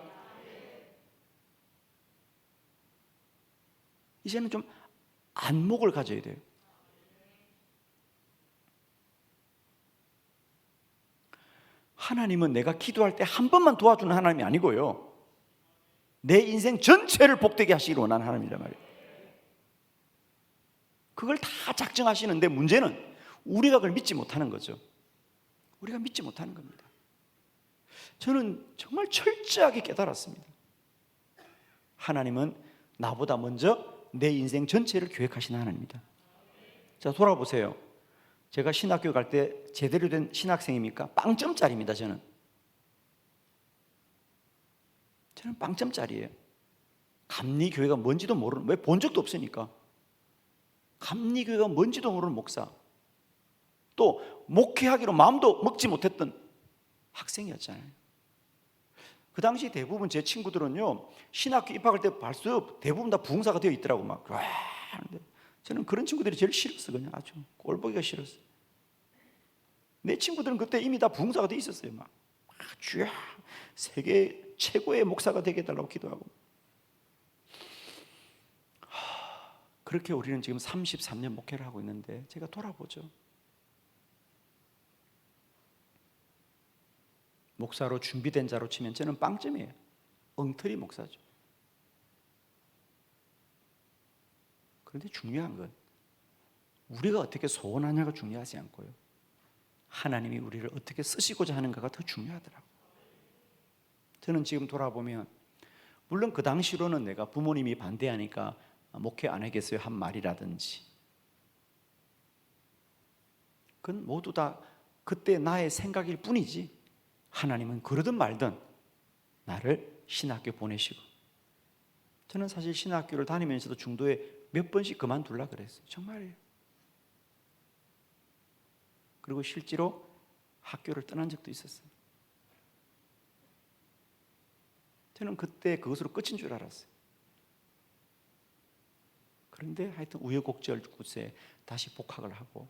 이제는 좀 안목을 가져야 돼요. 하나님은 내가 기도할 때 한 번만 도와주는 하나님이 아니고요, 내 인생 전체를 복되게 하시기를 원하는 하나님이란 말이에요. 그걸 다 작정하시는데 문제는 우리가 그걸 믿지 못하는 거죠. 우리가 믿지 못하는 겁니다. 저는 정말 철저하게 깨달았습니다. 하나님은 나보다 먼저 내 인생 전체를 계획하시는 하나님입니다. 자, 돌아보세요. 제가 신학교 갈 때 제대로 된 신학생입니까? 빵점짜리입니다. 저는 빵점짜리예요. 감리교회가 뭔지도 모르는, 왜 본 적도 없으니까. 감리교회가 뭔지도 모르는 목사, 또 목회하기로 마음도 먹지 못했던 학생이었잖아요. 그 당시 대부분 제 친구들은요, 신학교 입학할 때 벌써 대부분 다 부흥사가 되어 있더라고. 막 와 하는데 저는 그런 친구들이 제일 싫었어. 그냥 아주 꼴보기가 싫었어. 내 친구들은 그때 이미 다 부흥사가 되어 있었어요. 막 주야, 세계 최고의 목사가 되게 해달라고 기도하고. 그렇게 우리는 지금 33년 목회를 하고 있는데, 제가 돌아보죠. 목사로 준비된 자로 치면 저는 빵점이에요. 엉터리 목사죠. 그런데 중요한 건 우리가 어떻게 소원하냐가 중요하지 않고요, 하나님이 우리를 어떻게 쓰시고자 하는가가 더 중요하더라고요. 저는 지금 돌아보면 물론 그 당시로는 내가 부모님이 반대하니까 목회 안 하겠어요 한 말이라든지, 그건 모두 다 그때 나의 생각일 뿐이지 하나님은 그러든 말든 나를 신학교 보내시고, 저는 사실 신학교를 다니면서도 중도에 몇 번씩 그만둘라 그랬어요. 정말이에요. 그리고 실제로 학교를 떠난 적도 있었어요. 저는 그때 그것으로 끝인 줄 알았어요. 그런데 하여튼 우여곡절 끝에 다시 복학을 하고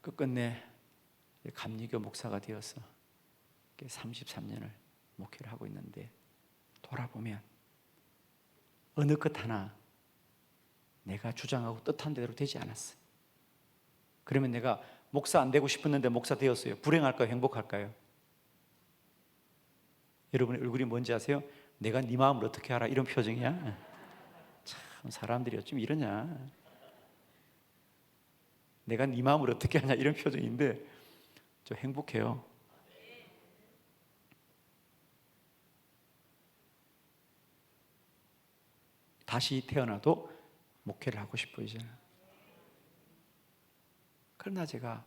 끝끝내 감리교 목사가 되어서 33년을 목회를 하고 있는데, 돌아보면 어느 것 하나 내가 주장하고 뜻한 대로 되지 않았어요. 그러면 내가 목사 안 되고 싶었는데 목사 되었어요. 불행할까요? 행복할까요? 여러분의 얼굴이 뭔지 아세요? 내가 네 마음을 어떻게 알아? 이런 표정이야. 참 사람들이 어쩜 이러냐. 내가 네 마음을 어떻게 하냐 이런 표정인데 저 행복해요. 다시 태어나도 목회를 하고 싶어요 이제는. 그러나 제가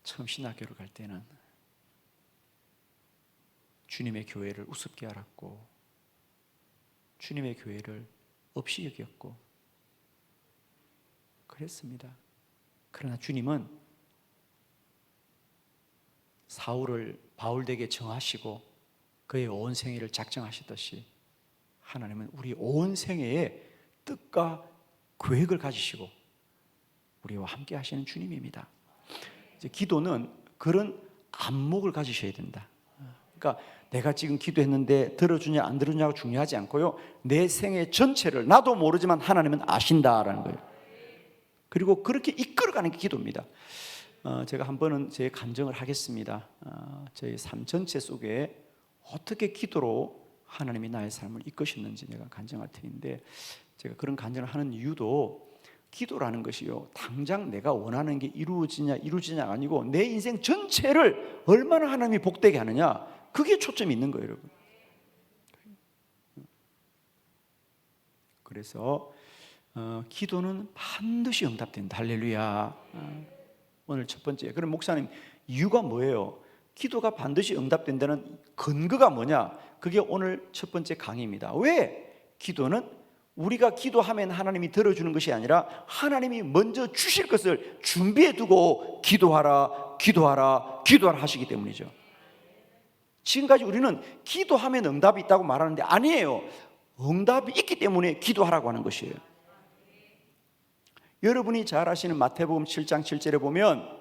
처음 신학교를 갈 때는 주님의 교회를 우습게 알았고 주님의 교회를 없이 여겼고 그랬습니다. 그러나 주님은 사울을 바울에게 정하시고 그의 온 생애를 작정하시듯이 하나님은 우리 온 생애의 뜻과 계획을 가지시고 우리와 함께 하시는 주님입니다. 이제 기도는 그런 안목을 가지셔야 된다. 그러니까 내가 지금 기도했는데 들어주냐 안 들어주냐가 중요하지 않고요, 내 생애 전체를 나도 모르지만 하나님은 아신다라는 거예요. 그리고 그렇게 이끌어가는 게 기도입니다. 제가 한 번은 제 간증을 하겠습니다. 저희 삶 전체 속에 어떻게 기도로 하나님이 나의 삶을 이끄셨는지 내가 간증할 텐데, 제가 그런 간증을 하는 이유도 기도라는 것이요, 당장 내가 원하는 게 이루어지냐가 아니고 내 인생 전체를 얼마나 하나님이 복되게 하느냐, 그게 초점이 있는 거예요, 여러분. 그래서 기도는 반드시 응답된다. 할렐루야. 오늘 첫 번째, 그럼 목사님 이유가 뭐예요? 기도가 반드시 응답된다는 근거가 뭐냐? 그게 오늘 첫 번째 강의입니다. 왜 기도는 우리가 기도하면 하나님이 들어주는 것이 아니라 하나님이 먼저 주실 것을 준비해 두고 기도하라 하시기 때문이죠. 지금까지 우리는 기도하면 응답이 있다고 말하는데 아니에요. 응답이 있기 때문에 기도하라고 하는 것이에요. 여러분이 잘 아시는 마태복음 7장 7절에 보면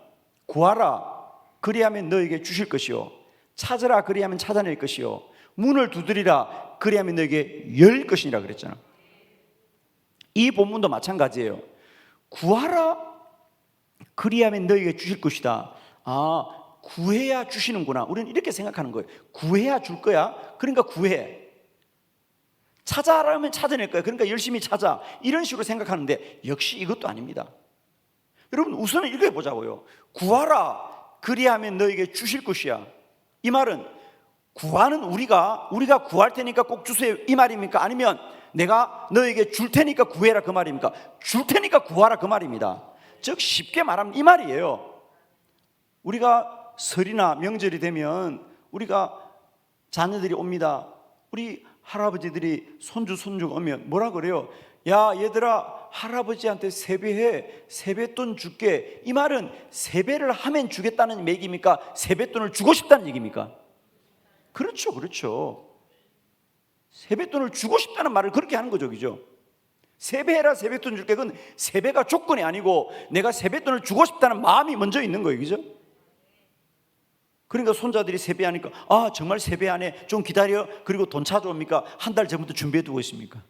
구하라 그리하면 너에게 주실 것이요, 찾으라 그리하면 찾아낼 것이요, 문을 두드리라 그리하면 너에게 열 것이니라 그랬잖아. 이 본문도 마찬가지예요. 구하라 그리하면 너에게 주실 것이다. 구해야 주시는구나. 우리는 이렇게 생각하는 거예요. 구해야 줄 거야. 그러니까 구해. 찾아라면 찾아낼 거야. 그러니까 열심히 찾아. 이런 식으로 생각하는데 역시 이것도 아닙니다. 여러분 우선 읽어보자고요. 구하라 그리하면 너에게 주실 것이야. 이 말은 구하는 우리가 구할 테니까 꼭 주세요 이 말입니까? 아니면 내가 너에게 줄 테니까 구해라 그 말입니까? 줄 테니까 구하라 그 말입니다. 즉 쉽게 말하면 이 말이에요. 우리가 설이나 명절이 되면 우리가 자녀들이 옵니다. 우리 할아버지들이 손주가 오면 뭐라 그래요? 야 얘들아 할아버지한테 세배해, 세뱃돈 줄게. 이 말은 세배를 하면 주겠다는 얘기입니까? 세뱃돈을 주고 싶다는 얘기입니까? 그렇죠. 세뱃돈을 주고 싶다는 말을 그렇게 하는 거죠, 그죠? 세배해라 세뱃돈 줄게. 그건 세배가 조건이 아니고 내가 세뱃돈을 주고 싶다는 마음이 먼저 있는 거예요, 그죠? 그러니까 손자들이 세배하니까 정말 세배하네, 좀 기다려. 그리고 돈 찾아옵니까? 한 달 전부터 준비해두고 있습니까?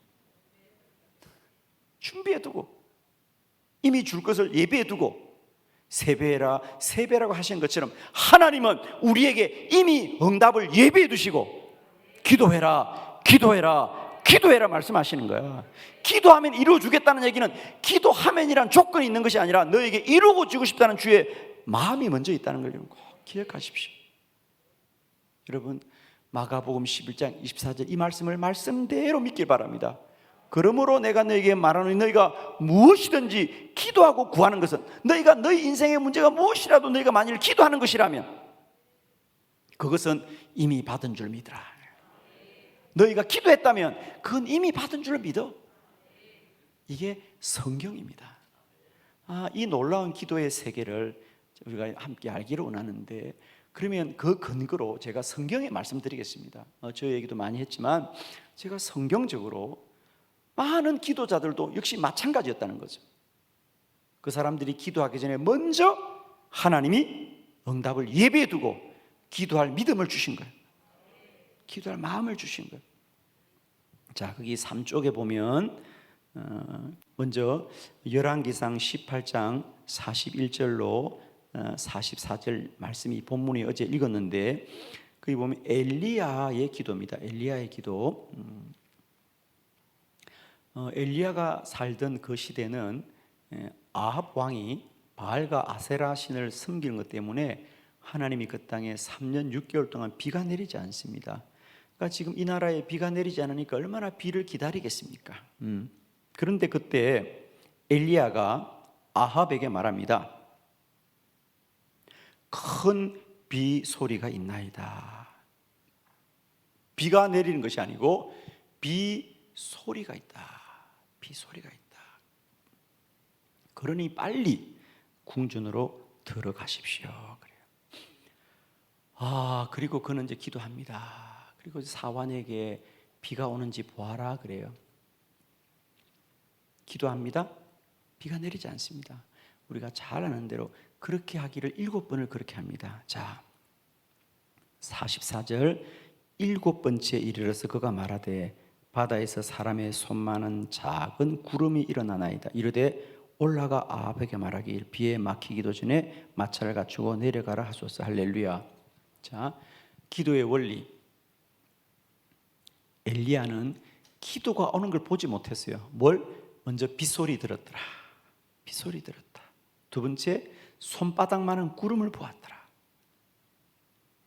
준비해두고 이미 줄 것을 예비해두고 세배해라, 세배라고 하신 것처럼 하나님은 우리에게 이미 응답을 예비해 두시고 기도해라, 기도해라, 기도해라 말씀하시는 거야. 기도하면 이루어주겠다는 얘기는 기도하면이란 조건이 있는 것이 아니라 너에게 이루고 주고 싶다는 주의 마음이 먼저 있다는 걸 꼭 기억하십시오. 여러분, 마가복음 11장 24절 이 말씀을 말씀대로 믿길 바랍니다. 그러므로 내가 너에게 말하노니 너희가 무엇이든지 기도하고 구하는 것은, 너희가 너희 인생의 문제가 무엇이라도 너희가 만일 기도하는 것이라면 그것은 이미 받은 줄 믿으라. 너희가 기도했다면 그건 이미 받은 줄 믿어. 이게 성경입니다. 이 놀라운 기도의 세계를 우리가 함께 알기를 원하는데, 그러면 그 근거로 제가 성경에 말씀드리겠습니다. 저 얘기도 많이 했지만 제가 성경적으로 많은 기도자들도 역시 마찬가지였다는 거죠. 그 사람들이 기도하기 전에 먼저 하나님이 응답을 예비해 두고 기도할 믿음을 주신 거예요. 기도할 마음을 주신 거예요. 자, 거기 3쪽에 보면 먼저 열왕기상 18장 41절로 44절 말씀이 본문이 어제 읽었는데, 거기 보면 엘리야의 기도입니다. 엘리야의 기도. 엘리야가 살던 그 시대는 아합 왕이 바알과 아세라 신을 섬기는 것 때문에 하나님이 그 땅에 3년 6개월 동안 비가 내리지 않습니다. 그러니까 지금 이 나라에 비가 내리지 않으니까 얼마나 비를 기다리겠습니까? 그런데 그때 엘리야가 아합에게 말합니다. 큰 비 소리가 있나이다. 비가 내리는 것이 아니고 비 소리가 있다. 비 소리가 있다. 그러니 빨리 궁전으로 들어가십시오. 그래요. 그리고 그는 이제 기도합니다. 그리고 사환에게 비가 오는지 보아라 그래요. 기도합니다. 비가 내리지 않습니다. 우리가 잘 아는 대로 그렇게 하기를 7번을 그렇게 합니다. 자, 44절 7번째 이르러서 그가 말하되 바다에서 사람의 손만한 작은 구름이 일어나나이다. 이르되 올라가 아합에게 말하길 비에 막히기도 전에 마차를 갖추고 내려가라 하소서. 할렐루야. 자, 기도의 원리. 엘리야는 기도가 오는 걸 보지 못했어요. 뭘? 먼저 빗소리 들었더라. 빗소리 들었다. 두 번째, 손바닥만한 구름을 보았더라.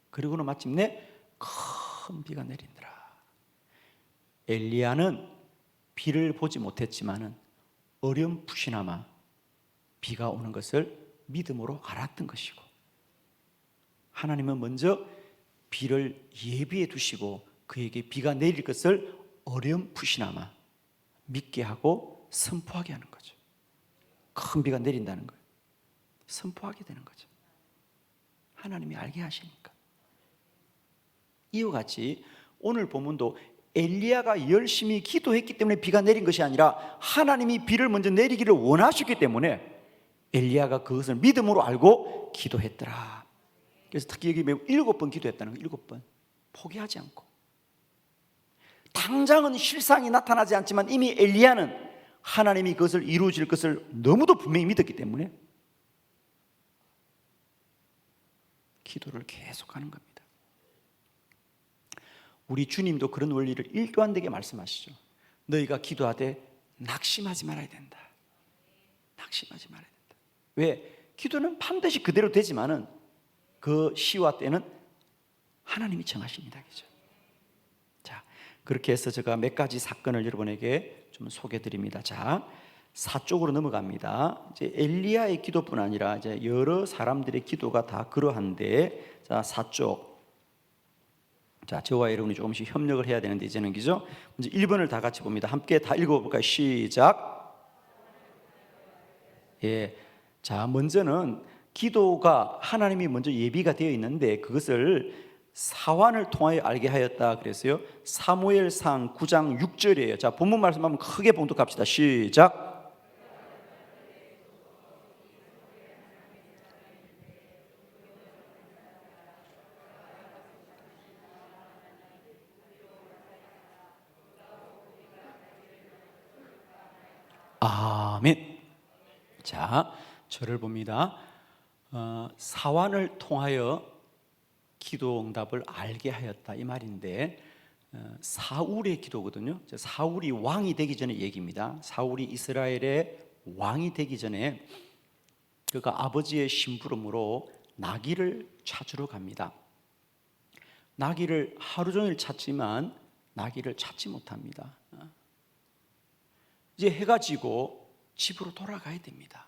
그리고는 마침내 큰 비가 내린더라. 엘리야는 비를 보지 못했지만은 어렴풋이나마 비가 오는 것을 믿음으로 알았던 것이고, 하나님은 먼저 비를 예비해 두시고 그에게 비가 내릴 것을 어렴풋이나마 믿게 하고 선포하게 하는 거죠. 큰 비가 내린다는 거예요. 선포하게 되는 거죠. 하나님이 알게 하시니까. 이와 같이 오늘 본문도 엘리야가 열심히 기도했기 때문에 비가 내린 것이 아니라 하나님이 비를 먼저 내리기를 원하셨기 때문에 엘리야가 그것을 믿음으로 알고 기도했더라. 그래서 특히 여기 7번 기도했다는 거예요. 7번. 포기하지 않고. 당장은 실상이 나타나지 않지만 이미 엘리야는 하나님이 그것을 이루어질 것을 너무도 분명히 믿었기 때문에 기도를 계속하는 겁니다. 우리 주님도 그런 원리를 1도 안 되게 말씀하시죠. 너희가 기도하되 낙심하지 말아야 된다. 낙심하지 말아야 된다. 왜? 기도는 반드시 그대로 되지만은 그 시와 때는 하나님이 정하십니다. 그죠? 자, 그렇게 해서 제가 몇 가지 사건을 여러분에게 좀 소개해 드립니다. 자, 4쪽으로 넘어갑니다. 이제 엘리야의 기도뿐 아니라 이제 여러 사람들의 기도가 다 그러한데, 자, 4쪽. 자, 저와 여러분이 조금씩 협력을 해야 되는데 이제는 그죠? 이제 1번을 다 같이 봅니다. 함께 다 읽어볼까요? 시작. 예. 자, 먼저는 기도가 하나님이 먼저 예비가 되어 있는데 그것을 사환을 통하여 알게 하였다 그랬어요. 사무엘상 9장 6절이에요. 자, 본문 말씀 한번 크게 봉독합시다. 시작. 아멘. 자, 저를 봅니다. 사환을 통하여 기도 응답을 알게 하였다 이 말인데 사울의 기도거든요. 사울이 왕이 되기 전에 얘기입니다. 사울이 이스라엘의 왕이 되기 전에 그가 아버지의 심부름으로 나귀를 찾으러 갑니다. 나귀를 하루 종일 찾지만 나귀를 찾지 못합니다. 이제 해가 지고 집으로 돌아가야 됩니다.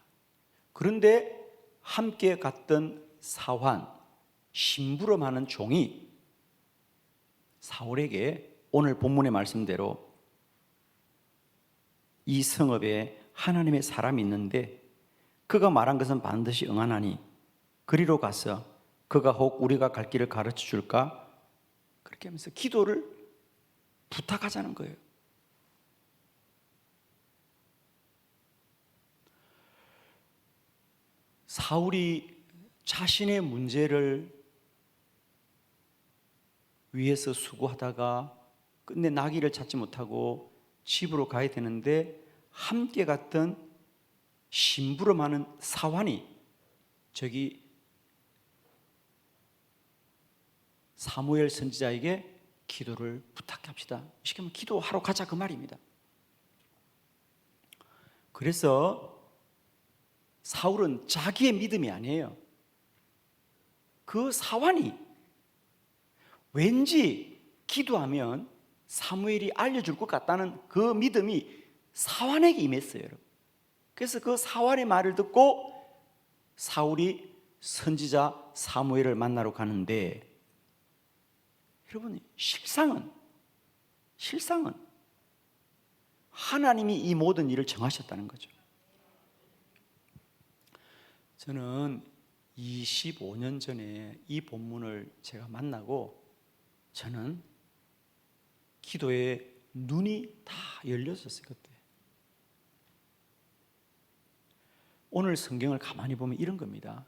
그런데 함께 갔던 사환, 심부름하는 종이 사울에게 오늘 본문의 말씀대로 이 성읍에 하나님의 사람이 있는데 그가 말한 것은 반드시 응하나니 그리로 가서 그가 혹 우리가 갈 길을 가르쳐 줄까? 그렇게 하면서 기도를 부탁하자는 거예요. 사울이 자신의 문제를 위해서 수고하다가 끝내 나귀를 찾지 못하고 집으로 가야 되는데 함께 갔던 심부름하는 사환이 저기 사무엘 선지자에게 기도를 부탁합시다. 쉽게 말하면 기도하러 가자 그 말입니다. 그래서 사울은 자기의 믿음이 아니에요. 그 사환이 왠지 기도하면 사무엘이 알려줄 것 같다는 그 믿음이 사환에게 임했어요. 그래서 그 사환의 말을 듣고 사울이 선지자 사무엘을 만나러 가는데 여러분 실상은 하나님이 이 모든 일을 정하셨다는 거죠. 저는 25년 전에 이 본문을 제가 만나고 저는 기도에 눈이 다 열렸었어요. 그때. 오늘 성경을 가만히 보면 이런 겁니다.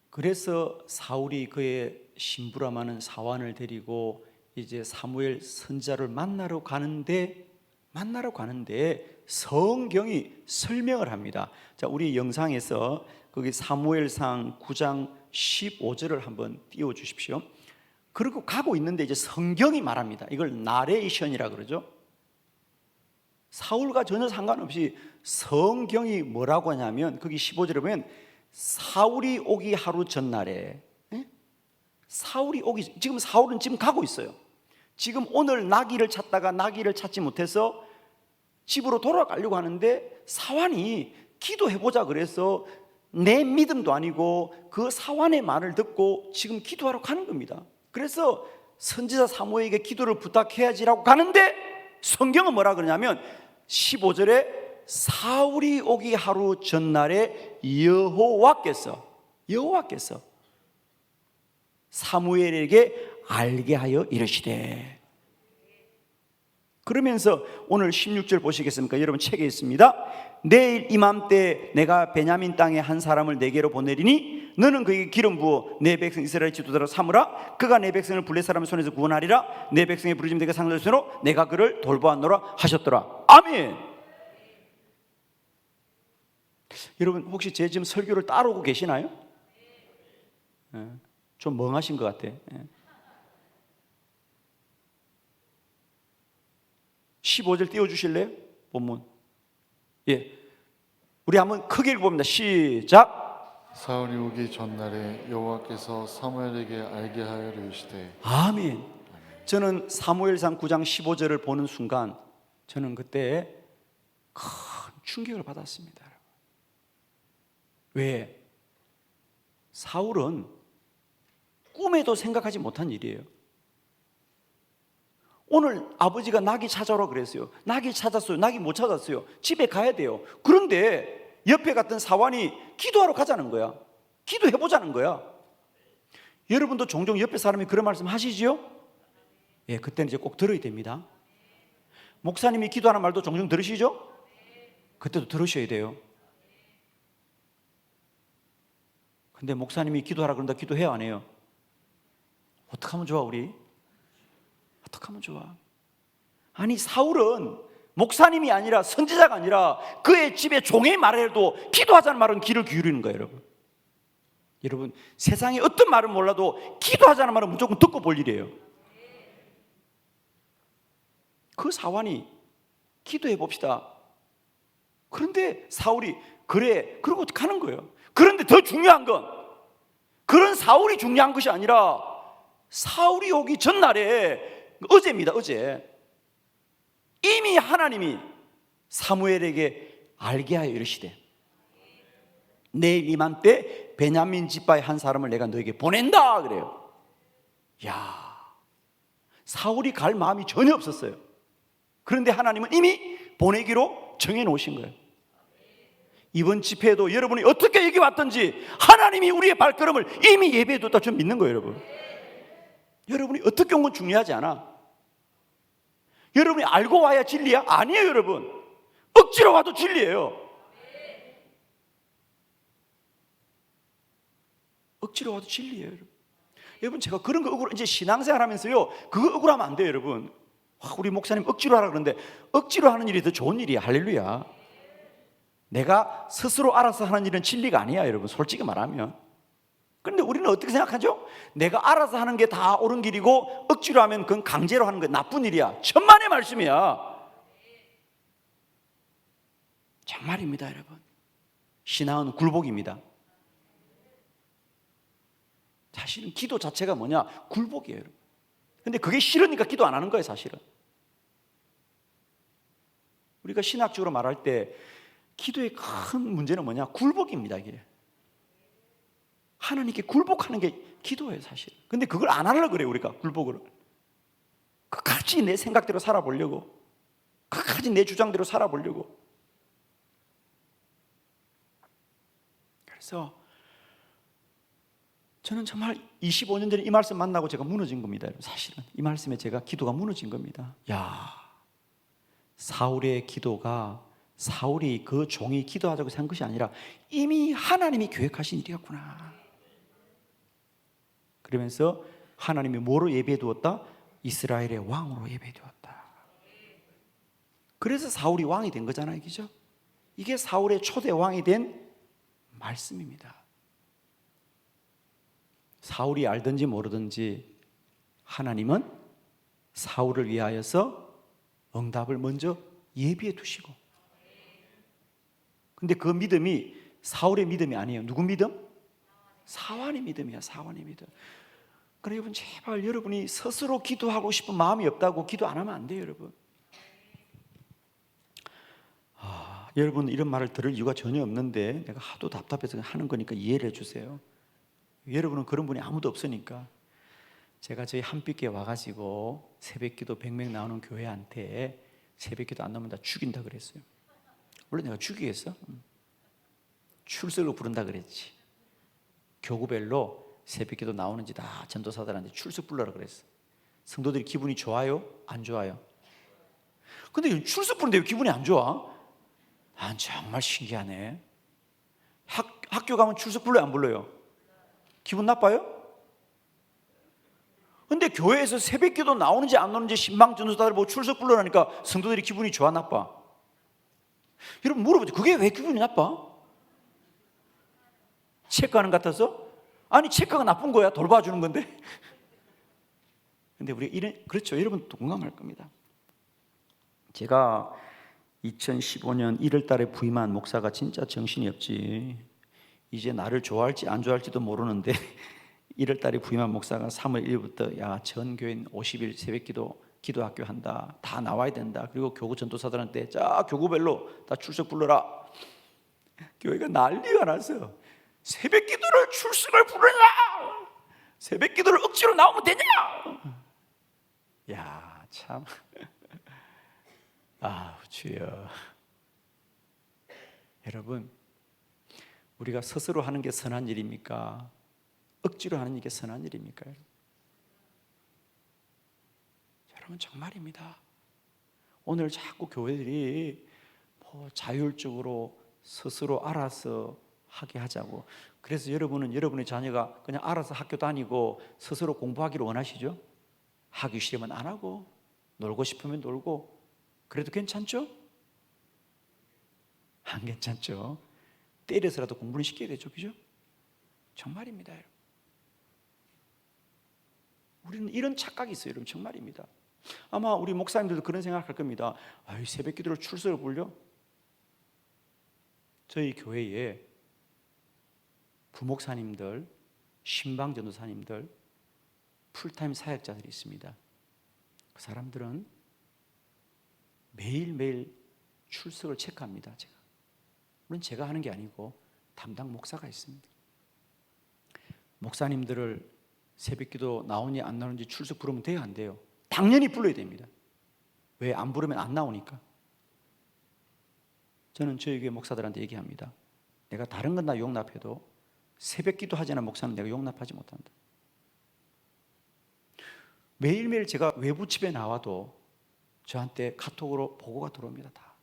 그래서 사울이 그의 심부름하는 사환을 데리고 이제 사무엘 선지자를 만나러 가는데 성경이 설명을 합니다. 자, 우리 영상에서 거기 사무엘상 9장 15절을 한번 띄워 주십시오. 그리고 가고 있는데 이제 성경이 말합니다. 이걸 나레이션이라 그러죠. 사울과 전혀 상관없이 성경이 뭐라고 하냐면 거기 15절에 보면 사울이 오기 하루 전날에 사울이 오기 지금 사울은 지금 가고 있어요. 지금 오늘 나귀를 찾다가 나귀를 찾지 못해서 집으로 돌아가려고 하는데 사환이 기도해보자 그래서 내 믿음도 아니고 그 사환의 말을 듣고 지금 기도하러 가는 겁니다. 그래서 선지자 사무엘에게 기도를 부탁해야지라고 가는데 성경은 뭐라 그러냐면 15절에 사울이 오기 하루 전날에 여호와께서 사무엘에게 알게 하여 이르시되. 그러면서 오늘 16절 보시겠습니까? 여러분 책에 있습니다. 내일 이맘때 내가 베냐민 땅에 한 사람을 내게로 보내리니 너는 그에게 기름 부어 내 백성 이스라엘 지도자로 삼으라. 그가 내 백성을 블레 사람의 손에서 구원하리라. 내 백성의 부르심 내게 상달수로 내가 그를 돌보았노라 하셨더라. 아멘. 여러분 혹시 제 지금 설교를 따라오고 계시나요? 좀 멍하신 것 같아. 15절 띄워주실래요? 본문. 예, 우리 한번 크게 읽어봅니다. 시작. 사울이 오기 전날에 여호와께서 사무엘에게 알게 하여 이르시되. 아멘. 저는 사무엘상 9장 15절을 보는 순간 저는 그때 큰 충격을 받았습니다. 왜? 사울은 꿈에도 생각하지 못한 일이에요. 오늘 아버지가 나귀 찾아오라 그랬어요. 나귀 찾았어요. 나귀 못 찾았어요. 집에 가야 돼요. 그런데 옆에 갔던 사환이 기도하러 가자는 거야. 기도해보자는 거야. 여러분도 종종 옆에 사람이 그런 말씀 하시지요? 예, 그때는 이제 꼭 들어야 됩니다. 목사님이 기도하는 말도 종종 들으시죠? 그때도 들으셔야 돼요. 근데 목사님이 기도하라 그런다 기도해요 안 해요? 어떡하면 좋아 우리? 어떡하면 좋아? 아니 사울은 목사님이 아니라 선지자가 아니라 그의 집에 종의 말에도 기도하자는 말은 귀를 기울이는 거예요 여러분. 여러분, 세상에 어떤 말은 몰라도 기도하자는 말은 무조건 듣고 볼 일이에요. 그 사환이 기도해 봅시다. 그런데 사울이 그래 그러고 가는 거예요. 그런데 더 중요한 건 그런 사울이 중요한 것이 아니라 사울이 오기 전날에 어제입니다. 어제 이미 하나님이 사무엘에게 알게 하여 이르시되 내일 이맘때 베냐민 지파의 한 사람을 내가 너에게 보낸다 그래요. 야, 사울이 갈 마음이 전혀 없었어요. 그런데 하나님은 이미 보내기로 정해 놓으신 거예요. 이번 집회에도 여러분이 어떻게 여기 왔든지 하나님이 우리의 발걸음을 이미 예배해 뒀다 좀 믿는 거예요. 여러분, 여러분이 어떻게 온 건 중요하지 않아. 여러분이 알고 와야 진리야? 아니에요. 여러분, 억지로 와도 진리예요. 억지로 와도 진리예요. 여러분, 여러분 제가 그런 거 억울, 이제 신앙생활 하면서요 그거 억울하면 안 돼요. 여러분, 우리 목사님 억지로 하라 그러는데 억지로 하는 일이 더 좋은 일이야. 할렐루야. 내가 스스로 알아서 하는 일은 진리가 아니야. 여러분, 솔직히 말하면. 그런데 우리는 어떻게 생각하죠? 내가 알아서 하는 게 다 옳은 길이고 억지로 하면 그건 강제로 하는 거 나쁜 일이야. 천만의 말씀이야. 정말입니다. 여러분, 신앙은 굴복입니다. 사실은 기도 자체가 뭐냐? 굴복이에요. 여러분. 근데 그게 싫으니까 기도 안 하는 거예요. 사실은 우리가 신학적으로 말할 때 기도의 큰 문제는 뭐냐? 굴복입니다. 이게 하나님께 굴복하는 게 기도예요. 사실. 근데 그걸 안 하려고 그래요. 우리가 굴복을 끝까지 내 생각대로 살아보려고, 끝까지 내 주장대로 살아보려고. 그래서 저는 정말 25년 전에 이 말씀 만나고 제가 무너진 겁니다. 사실은 이 말씀에 제가 기도가 무너진 겁니다. 야, 사울의 기도가 사울이 그 종이 기도하자고 한 것이 아니라 이미 하나님이 계획하신 일이었구나. 그러면서 하나님이 뭐로 예배해 두었다? 이스라엘의 왕으로 예배해 두었다. 그래서 사울이 왕이 된 거잖아요. 그죠? 이게 사울의 초대 왕이 된 말씀입니다. 사울이 알든지 모르든지 하나님은 사울을 위하여서 응답을 먼저 예비해 두시고, 근데 그 믿음이 사울의 믿음이 아니에요. 누구 믿음? 사환의 믿음이야. 사환의 믿음. 그러니까 여러분, 제발 여러분이 스스로 기도하고 싶은 마음이 없다고 기도 안 하면 안 돼요. 여러분, 여러분 이런 말을 들을 이유가 전혀 없는데 내가 하도 답답해서 하는 거니까 이해를 해주세요. 여러분은 그런 분이 아무도 없으니까. 제가 저희 한빛교회 와가지고 새벽기도 100명 나오는 교회한테 새벽기도 안 나오면 다 죽인다 그랬어요. 원래 내가 죽이겠어? 출석을 부른다 그랬지. 교구별로 새벽기도 나오는지 다 전도사들한테 출석 불러라 그랬어. 성도들이 기분이 좋아요? 안 좋아요? 근데 출석 부르는데 왜 기분이 안 좋아? 난 정말 신기하네. 학교 가면 출석 불러요? 안 불러요? 기분 나빠요? 근데 교회에서 새벽기도 나오는지 안 나오는지 신방 전도사들 보고 출석 불러라니까 성도들이 기분이 좋아 나빠? 여러분 물어보죠. 그게 왜 기분이 나빠? 체크하는 것 같아서? 아니, 체크가 나쁜 거야. 돌봐주는 건데. 근데 우리 그렇죠. 여러분 동감할 겁니다. 제가 2015년 1월 달에 부임한 목사가 진짜 정신이 없지. 이제 나를 좋아할지 안 좋아할지도 모르는데 1월 달에 부임한 목사가 3월 1일부터 야, 전 교인 50일 새벽기도 기도학교 한다. 다 나와야 된다. 그리고 교구 전도사들한테 자, 교구별로 다 출석 불러라. 교회가 난리가 났어요. 새벽기도를 출석을 부르냐? 새벽기도를 억지로 나오면 되냐? 야, 참. 아, 주여. 여러분, 우리가 스스로 하는 게 선한 일입니까? 억지로 하는 게 선한 일입니까? 여러분 정말입니다. 오늘 자꾸 교회들이 자율적으로 스스로 알아서 하게 하자고. 그래서 여러분은 여러분의 자녀가 그냥 알아서 학교 다니고 스스로 공부하기를 원하시죠? 하기 싫으면 안 하고 놀고 싶으면 놀고 그래도 괜찮죠? 안 괜찮죠? 때려서라도 공부를 시켜야 되죠. 그죠? 정말입니다, 여러분. 우리는 이런 착각이 있어요, 여러분. 정말입니다. 아마 우리 목사님들도 그런 생각할 겁니다. 아유, 새벽 기도를 출석을 불려? 저희 교회에 부목사님들, 신방 전도사님들, 풀타임 사역자들이 있습니다. 그 사람들은 매일매일 출석을 체크합니다. 물론 제가 하는 게 아니고 담당 목사가 있습니다. 목사님들을 새벽기도 나오니 안 나오는지 출석 부르면 돼요, 안 돼요? 당연히 불러야 됩니다. 왜? 안 부르면 안 나오니까. 저는 저희 교회 목사들한테 얘기합니다. 내가 다른 건 다 용납해도 새벽기도 하지 않은 목사는 내가 용납하지 못한다. 매일매일 제가 외부 집에 나와도 저한테 카톡으로 보고가 들어옵니다. 다.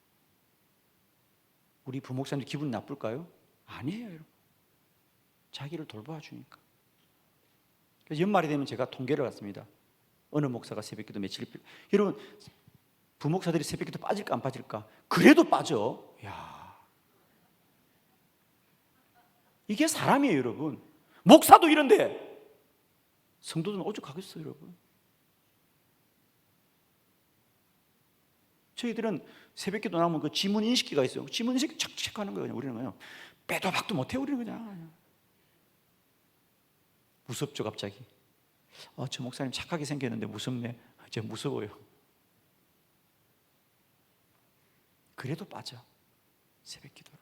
우리 부목사님 기분 나쁠까요? 아니에요, 여러분. 자기를 돌봐 주니까. 그래서 연말이 되면 제가 통계를 갖습니다. 어느 목사가 새벽기도 며칠. 여러분, 부목사들이 새벽기도 빠질까 안 빠질까? 그래도 빠져. 야, 이게 사람이에요, 여러분. 목사도 이런데 성도들은 오죽하겠어요, 여러분. 저희들은 새벽기도 나오면 그 지문 인식기가 있어요. 지문 인식 착 체크하는 거예요. 우리는 그냥 빼도 박도 못해요. 우리는 그냥. 무섭죠, 갑자기. 저 목사님 착하게 생겼는데 무섭네. 이제 무서워요. 그래도 빠져, 새벽기도로.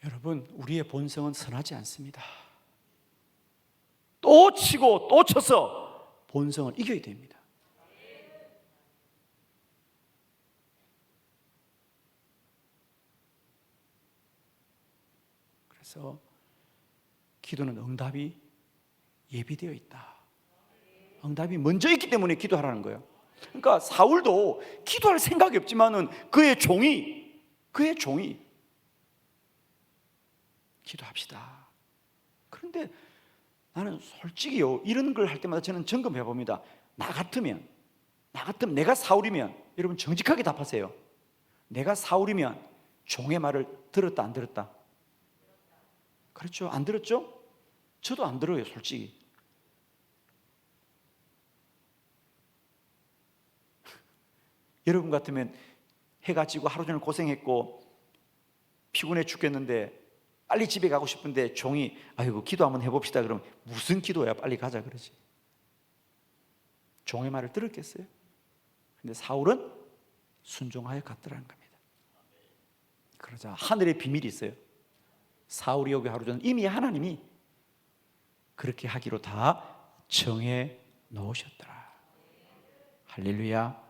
여러분, 우리의 본성은 선하지 않습니다. 또 치고 또 쳐서 본성을 이겨야 됩니다. 그래서 기도는 응답이 예비되어 있다. 응답이 먼저 있기 때문에 기도하라는 거예요. 그러니까 사울도 기도할 생각이 없지만은 그의 종이 기도합시다. 그런데 나는 솔직히요, 이런 걸 할 때마다 저는 점검해 봅니다. 나 같으면 내가 사울이면, 여러분 정직하게 답하세요. 내가 사울이면 종의 말을 들었다 안 들었다? 그렇죠? 안 들었죠? 저도 안 들어요, 솔직히. 여러분 같으면 해가 지고 하루 종일 고생했고 피곤해 죽겠는데 빨리 집에 가고 싶은데 종이 아이고 기도 한번 해봅시다 그러면 무슨 기도야, 빨리 가자 그러지. 종의 말을 들었겠어요? 근데 사울은 순종하여 갔더라는 겁니다. 그러자 하늘의 비밀이 있어요. 사울이 여기 하루 전 이미 하나님이 그렇게 하기로 다 정해 놓으셨더라. 할렐루야.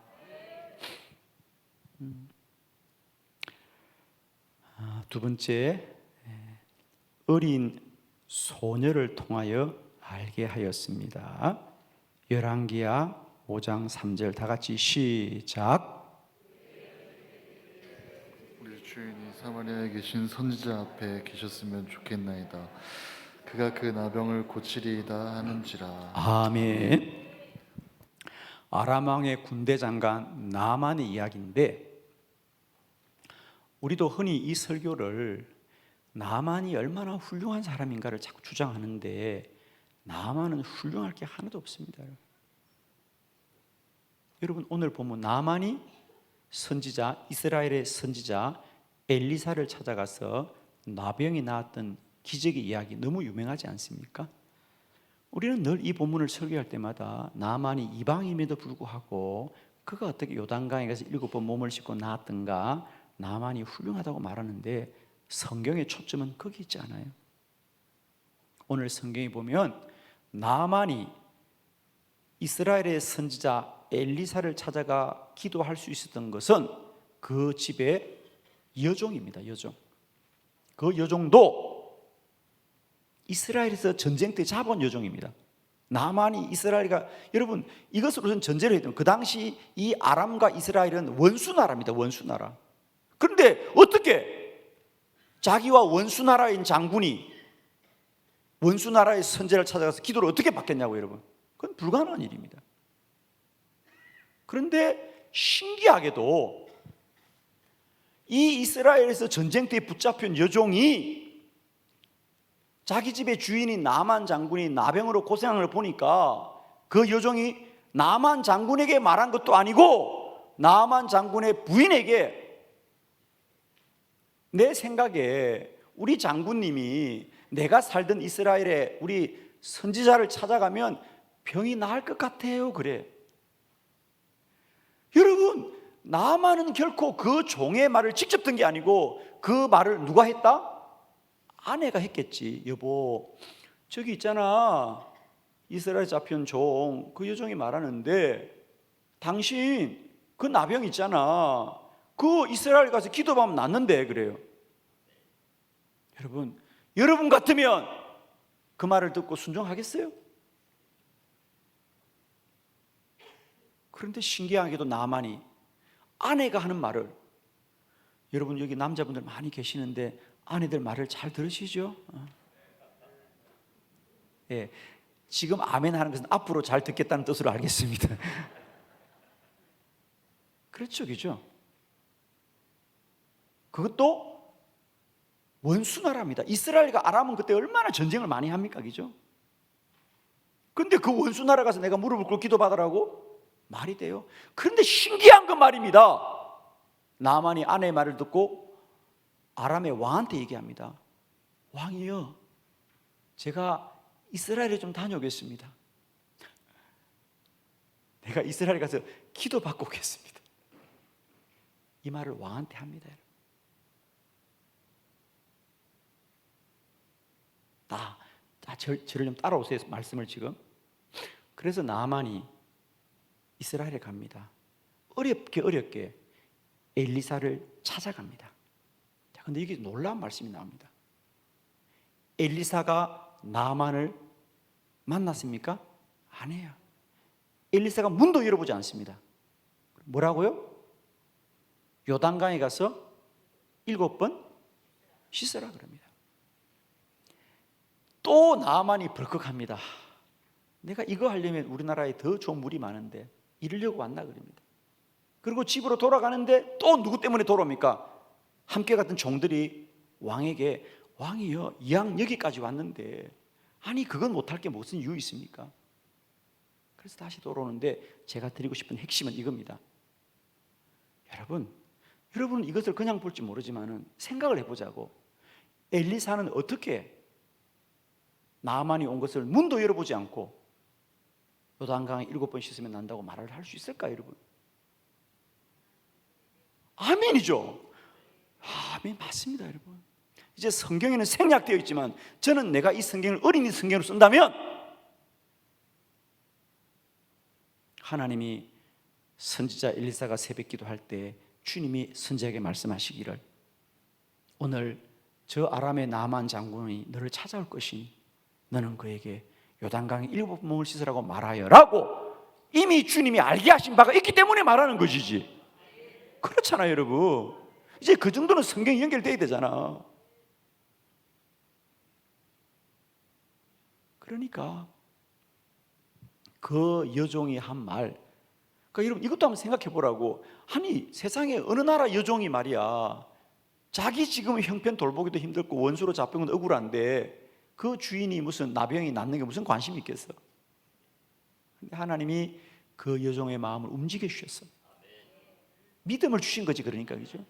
두 번째, 어린 소녀를 통하여 알게 하였습니다. 열왕기야 5장 3절 다 같이 시작. 우리 주인이 사마리아에 계신 선지자 앞에 계셨으면 좋겠나이다. 그가 그 나병을 고치리이다 하는지라. 아멘. 아람 왕의 군대 장관 나만의 이야기인데, 우리도 흔히 이 설교를 나만이 얼마나 훌륭한 사람인가를 자꾸 주장하는데 나만은 훌륭할 게 하나도 없습니다. 여러분, 오늘 보면 나만이 선지자, 이스라엘의 선지자 엘리사를 찾아가서 나병이 나았던 기적의 이야기 너무 유명하지 않습니까? 우리는 늘 이 본문을 설교할 때마다 나만이 이방인임에도 불구하고 그가 어떻게 요단강에 가서 7번 몸을 씻고 나았던가, 나만이 훌륭하다고 말하는데 성경의 초점은 거기 있지 않아요. 오늘 성경에 보면 나만이 이스라엘의 선지자 엘리사를 찾아가 기도할 수 있었던 것은 그 집의 여종입니다. 여종. 그 여종도 이스라엘에서 전쟁 때 잡아온 여종입니다. 나만이 이스라엘과, 여러분 이것을 우선 전제로 해야 그 당시 이 아람과 이스라엘은 원수나라입니다. 원수나라. 그런데 어떻게 자기와 원수나라인 장군이 원수나라의 선제를 찾아가서 기도를 어떻게 받겠냐고, 여러분. 그건 불가능한 일입니다. 그런데 신기하게도 이 이스라엘에서 전쟁 때 붙잡힌 여종이 자기 집의 주인인 나만 장군이 나병으로 고생하는 걸 보니까 그 여종이 나만 장군에게 말한 것도 아니고 나만 장군의 부인에게, 내 생각에 우리 장군님이 내가 살던 이스라엘에 우리 선지자를 찾아가면 병이 나을 것 같아요, 그래. 여러분, 나만은 결코 그 종의 말을 직접 든 게 아니고 그 말을 누가 했다? 아내가 했겠지. 여보, 저기 있잖아, 이스라엘에 잡힌 종, 그 여종이 말하는데 당신 그 나병 있잖아, 그 이스라엘 가서 기도하면 낫는데, 그래요. 여러분 같으면 그 말을 듣고 순종하겠어요? 그런데 신기하게도 나만이 아내가 하는 말을, 여러분 여기 남자분들 많이 계시는데 아내들 말을 잘 들으시죠? 예, 지금 아멘 하는 것은 앞으로 잘 듣겠다는 뜻으로 알겠습니다. 그렇죠, 그죠? 그것도 원수나라입니다. 이스라엘과 아람은 그때 얼마나 전쟁을 많이 합니까, 그죠? 근데 그 원수나라 가서 내가 무릎을 꿇고 기도받으라고? 말이 돼요? 그런데 신기한 건 말입니다. 나만이 아내의 말을 듣고 아람의 왕한테 얘기합니다. 왕이요, 제가 이스라엘에 좀 다녀오겠습니다. 내가 이스라엘 가서 기도받고 오겠습니다. 이 말을 왕한테 합니다. 저를 좀 따라오세요, 말씀을 지금. 그래서 나만이 이스라엘에 갑니다. 어렵게 엘리사를 찾아갑니다. 자, 근데 이게 놀라운 말씀이 나옵니다. 엘리사가 나만을 만났습니까? 아니에요. 엘리사가 문도 열어보지 않습니다. 뭐라고요? 요단강에 가서 7번 씻으라 그럽니다. 또 나만이 벌컥합니다. 내가 이거 하려면 우리나라에 더 좋은 물이 많은데 이러려고 왔나 그럽니다. 그리고 집으로 돌아가는데 또 누구 때문에 돌아옵니까? 함께 갔던 종들이 왕에게, 왕이요, 이왕 여기까지 왔는데 아니 그건 못할 게 무슨 이유 있습니까? 그래서 다시 돌아오는데 제가 드리고 싶은 핵심은 이겁니다. 여러분 이것을 그냥 볼지 모르지만 생각을 해보자고. 엘리사는 어떻게 나만이 온 것을 문도 열어보지 않고 요단강에 7번 씻으면 난다고 말을 할 수 있을까, 여러분? 아멘이죠. 아멘, 맞습니다, 여러분. 이제 성경에는 생략되어 있지만 저는 내가 이 성경을 어린이 성경으로 쓴다면 하나님이 선지자 엘리사가 새벽 기도할 때 주님이 선지자에게 말씀하시기를, 오늘 저 아람의 나만 장군이 너를 찾아올 것이니 너는 그에게 요단강에 7번 씻으라고 말하여라고 이미 주님이 알게 하신 바가 있기 때문에 말하는 것이지. 그렇잖아요, 여러분. 이제 그 정도는 성경이 연결돼야 되잖아. 그러니까 그 여종이 한 말, 그러니까 여러분 이것도 한번 생각해 보라고. 아니 세상에 어느 나라 여종이 말이야, 자기 지금 형편 돌보기도 힘들고 원수로 잡힌 건 억울한데 그 주인이 무슨 나병이 낫는 게 무슨 관심이 있겠어? 근데 하나님이 그 여종의 마음을 움직여 주셨어. 믿음을 주신 거지, 그러니까, 그죠?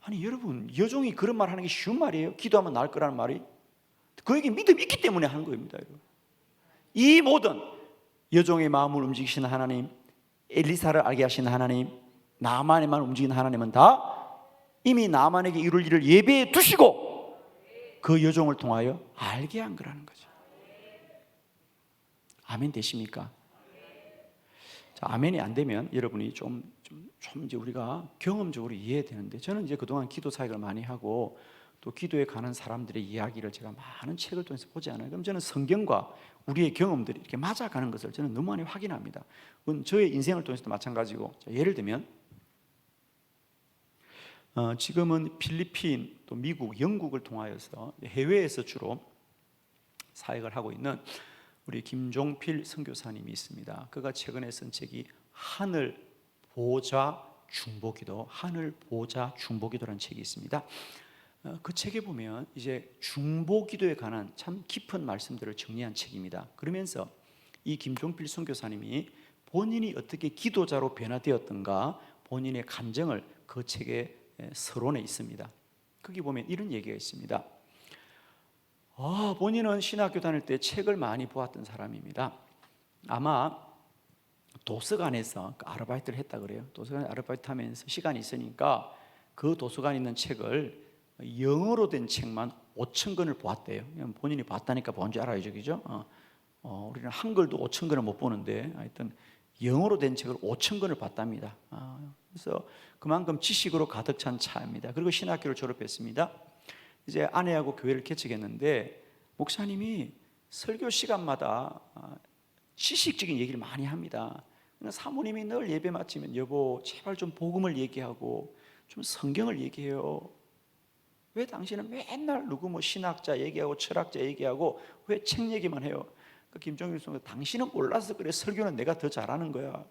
아니 여러분, 여종이 그런 말 하는 게 쉬운 말이에요? 기도하면 나을 거라는 말이? 그에게 믿음이 있기 때문에 하는 겁니다, 여러분. 이 모든 여종의 마음을 움직이시는 하나님, 엘리사를 알게 하시는 하나님, 나만에만 움직이는 하나님은 다 이미 나만에게 이룰 일을 예배해 두시고 그 여종을 통하여 알게 한 거라는 거죠. 아멘 되십니까? 자, 아멘이 안 되면 여러분이 좀 이제 우리가 경험적으로 이해해야 되는데, 저는 이제 그동안 기도 사역을 많이 하고 또 기도에 가는 사람들의 이야기를 제가 많은 책을 통해서 보지 않아요. 그럼 저는 성경과 우리의 경험들이 이렇게 맞아가는 것을 저는 너무 많이 확인합니다. 그건 저의 인생을 통해서도 마찬가지고, 예를 들면 지금은 필리핀, 또 미국, 영국을 통하여서 해외에서 주로 사역을 하고 있는 우리 김종필 선교사님이 있습니다. 그가 최근에 쓴 책이 하늘 보좌 중보기도, 하늘 보좌 중보기도라는 책이 있습니다. 그 책에 보면 이제 중보 기도에 관한 참 깊은 말씀들을 정리한 책입니다. 그러면서 이 김종필 선교사님이 본인이 어떻게 기도자로 변화되었던가 본인의 감정을 그 책의 서론에 있습니다. 거기 보면 이런 얘기가 있습니다. 본인은 신학교 다닐 때 책을 많이 보았던 사람입니다. 아마 도서관에서 아르바이트를 했다 그래요. 도서관 아르바이트 하면서 시간이 있으니까 그 도서관에 있는 책을 영어로 된 책만 5,000권을 보았대요. 본인이 봤다니까 본 줄 알아야죠, 그죠? 우리는 한글도 5,000권을 못 보는데 하여튼 영어로 된 책을 5,000권을 봤답니다. 그래서 그만큼 지식으로 가득 찬 차입니다. 그리고 신학교를 졸업했습니다. 이제 아내하고 교회를 개척했는데 목사님이 설교 시간마다 지식적인 얘기를 많이 합니다. 사모님이 늘 예배 마치면 여보 제발 좀 복음을 얘기하고 좀 성경을 얘기해요. 왜 당신은 맨날 누구 뭐 신학자 얘기하고 철학자 얘기하고 왜 책 얘기만 해요? 김종필 선생님, 당신은 몰라서 그래. 설교는 내가 더 잘하는 거야.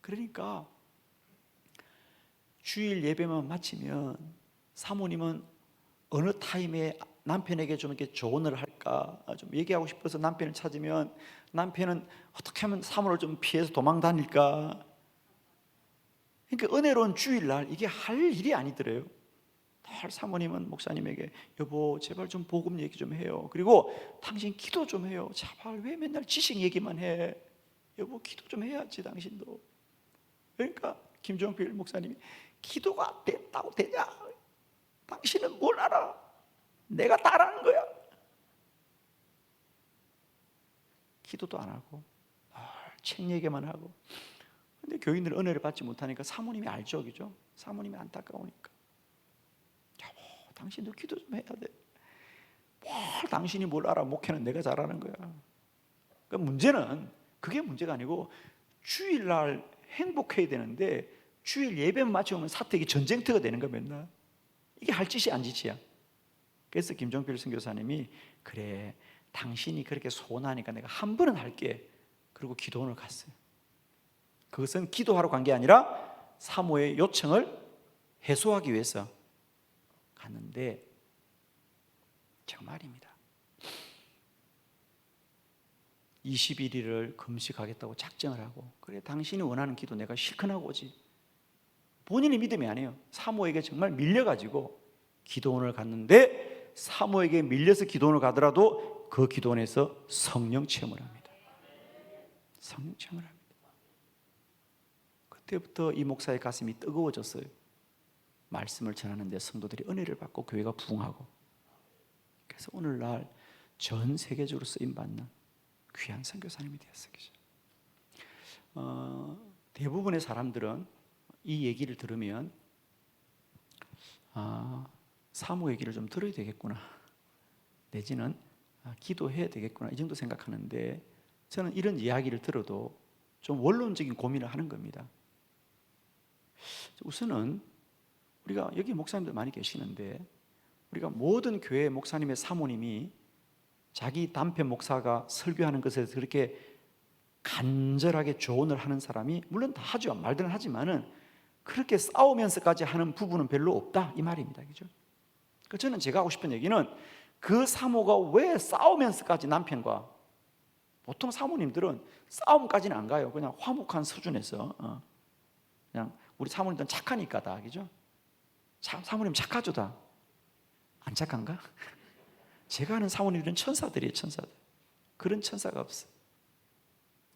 그러니까 주일 예배만 마치면 사모님은 어느 타임에 남편에게 좀 이렇게 조언을 할까 좀 얘기하고 싶어서 남편을 찾으면 남편은 어떻게 하면 사모를 좀 피해서 도망 다닐까. 그러니까 은혜로운 주일날 이게 할 일이 아니더래요. 늘 사모님은 목사님에게 여보 제발 좀 복음 얘기 좀 해요. 그리고 당신 기도 좀 해요. 제발 왜 맨날 지식 얘기만 해. 여보 기도 좀 해야지 당신도. 그러니까 김종필 목사님이 기도가 된다고 되냐? 당신은 뭘 알아? 내가 따라하는 거야. 기도도 안 하고 책 얘기만 하고. 근데 교인들은 은혜를 받지 못하니까 사모님이 알죠, 그죠? 사모님이 안타까우니까 여보 당신도 기도 좀 해야 돼. 뭘 당신이 뭘 알아? 목회는 내가 잘하는 거야. 그러니까 문제는 그게 문제가 아니고 주일날 행복해야 되는데 주일 예배만 마치면 사택이 전쟁터가 되는 거야 맨날. 이게 할 짓이 안 짓이야. 그래서 김종필 선교사님이 그래 당신이 그렇게 소원하니까 내가 한 번은 할게. 그리고 기도원을 갔어요. 그것은 기도하러 간 게 아니라 사모의 요청을 해소하기 위해서 갔는데 정말입니다. 21일을 금식하겠다고 작정을 하고 그래 당신이 원하는 기도 내가 실컷 하고 오지. 본인의 믿음이 아니에요. 사모에게 정말 밀려가지고 기도원을 갔는데 사모에게 밀려서 기도원을 가더라도 그 기도원에서 성령 체험을 합니다. 성령 체험을 합니다. 그때부터 이 목사의 가슴이 뜨거워졌어요. 말씀을 전하는데 성도들이 은혜를 받고 교회가 부흥하고. 그래서 오늘날 전 세계적으로 쓰임받는 귀한 선교사님이 되었어요. 대부분의 사람들은 이 얘기를 들으면 사모 얘기를 좀 들어야 되겠구나 내지는 기도해야 되겠구나 이 정도 생각하는데 저는 이런 이야기를 들어도 좀 원론적인 고민을 하는 겁니다. 우선은 우리가 여기 목사님들 많이 계시는데 우리가 모든 교회 목사님의 사모님이 자기 남편 목사가 설교하는 것에 대해서 그렇게 간절하게 조언을 하는 사람이 물론 다 하죠. 말들은 하지만은 그렇게 싸우면서까지 하는 부분은 별로 없다 이 말입니다. 그죠? 그러니까 저는 제가 하고 싶은 얘기는 그 사모가 왜 싸우면서까지 남편과 보통 사모님들은 싸움까지는 안 가요. 그냥 화목한 수준에서 그냥 우리 사모님들은 착하니까 다 그죠? 사모님 착하죠 다. 안 착한가? 제가 아는 사모님들은 천사들이에요. 천사들. 그런 천사가 없어.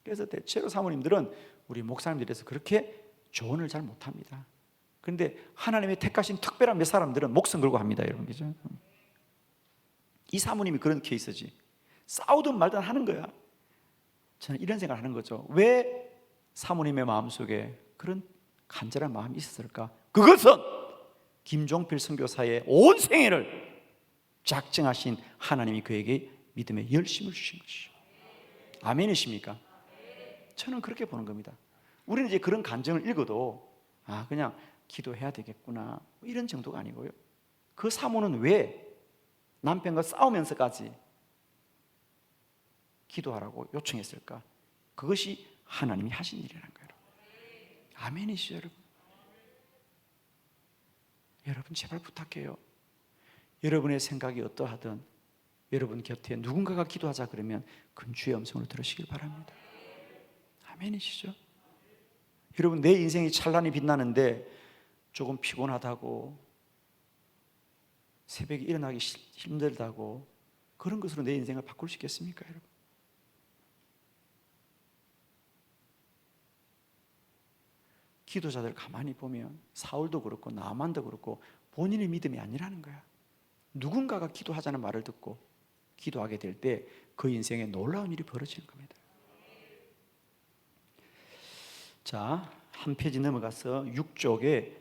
그래서 대체로 사모님들은 우리 목사님들에서 그렇게 조언을 잘 못합니다. 그런데 하나님의 택하신 특별한 몇 사람들은 목숨 걸고 합니다. 여러분 그죠? 이 사모님이 그런 케이스지. 싸우든 말든 하는 거야. 저는 이런 생각을 하는 거죠. 왜 사모님의 마음속에 그런 간절한 마음이 있었을까? 그것은 김종필 선교사의 온 생애를 작정하신 하나님이 그에게 믿음의 열심을 주신 것이죠. 아멘이십니까? 저는 그렇게 보는 겁니다. 우리는 이제 그런 간증을 읽어도 그냥 기도해야 되겠구나 이런 정도가 아니고요. 그 사모는 왜 남편과 싸우면서까지 기도하라고 요청했을까? 그것이 하나님이 하신 일이라는 거예요. 아멘이시죠 여러분? 여러분 제발 부탁해요. 여러분의 생각이 어떠하든 여러분 곁에 누군가가 기도하자 그러면 큰 주의 음성을 들으시길 바랍니다. 아멘이시죠? 여러분 내 인생이 찬란히 빛나는데 조금 피곤하다고 새벽에 일어나기 힘들다고 그런 것으로 내 인생을 바꿀 수 있겠습니까, 여러분? 기도자들 가만히 보면 사울도 그렇고 나만도 그렇고 본인의 믿음이 아니라는 거야. 누군가가 기도하자는 말을 듣고 기도하게 될 때 그 인생에 놀라운 일이 벌어지는 겁니다. 자, 한 페이지 넘어가서 6쪽에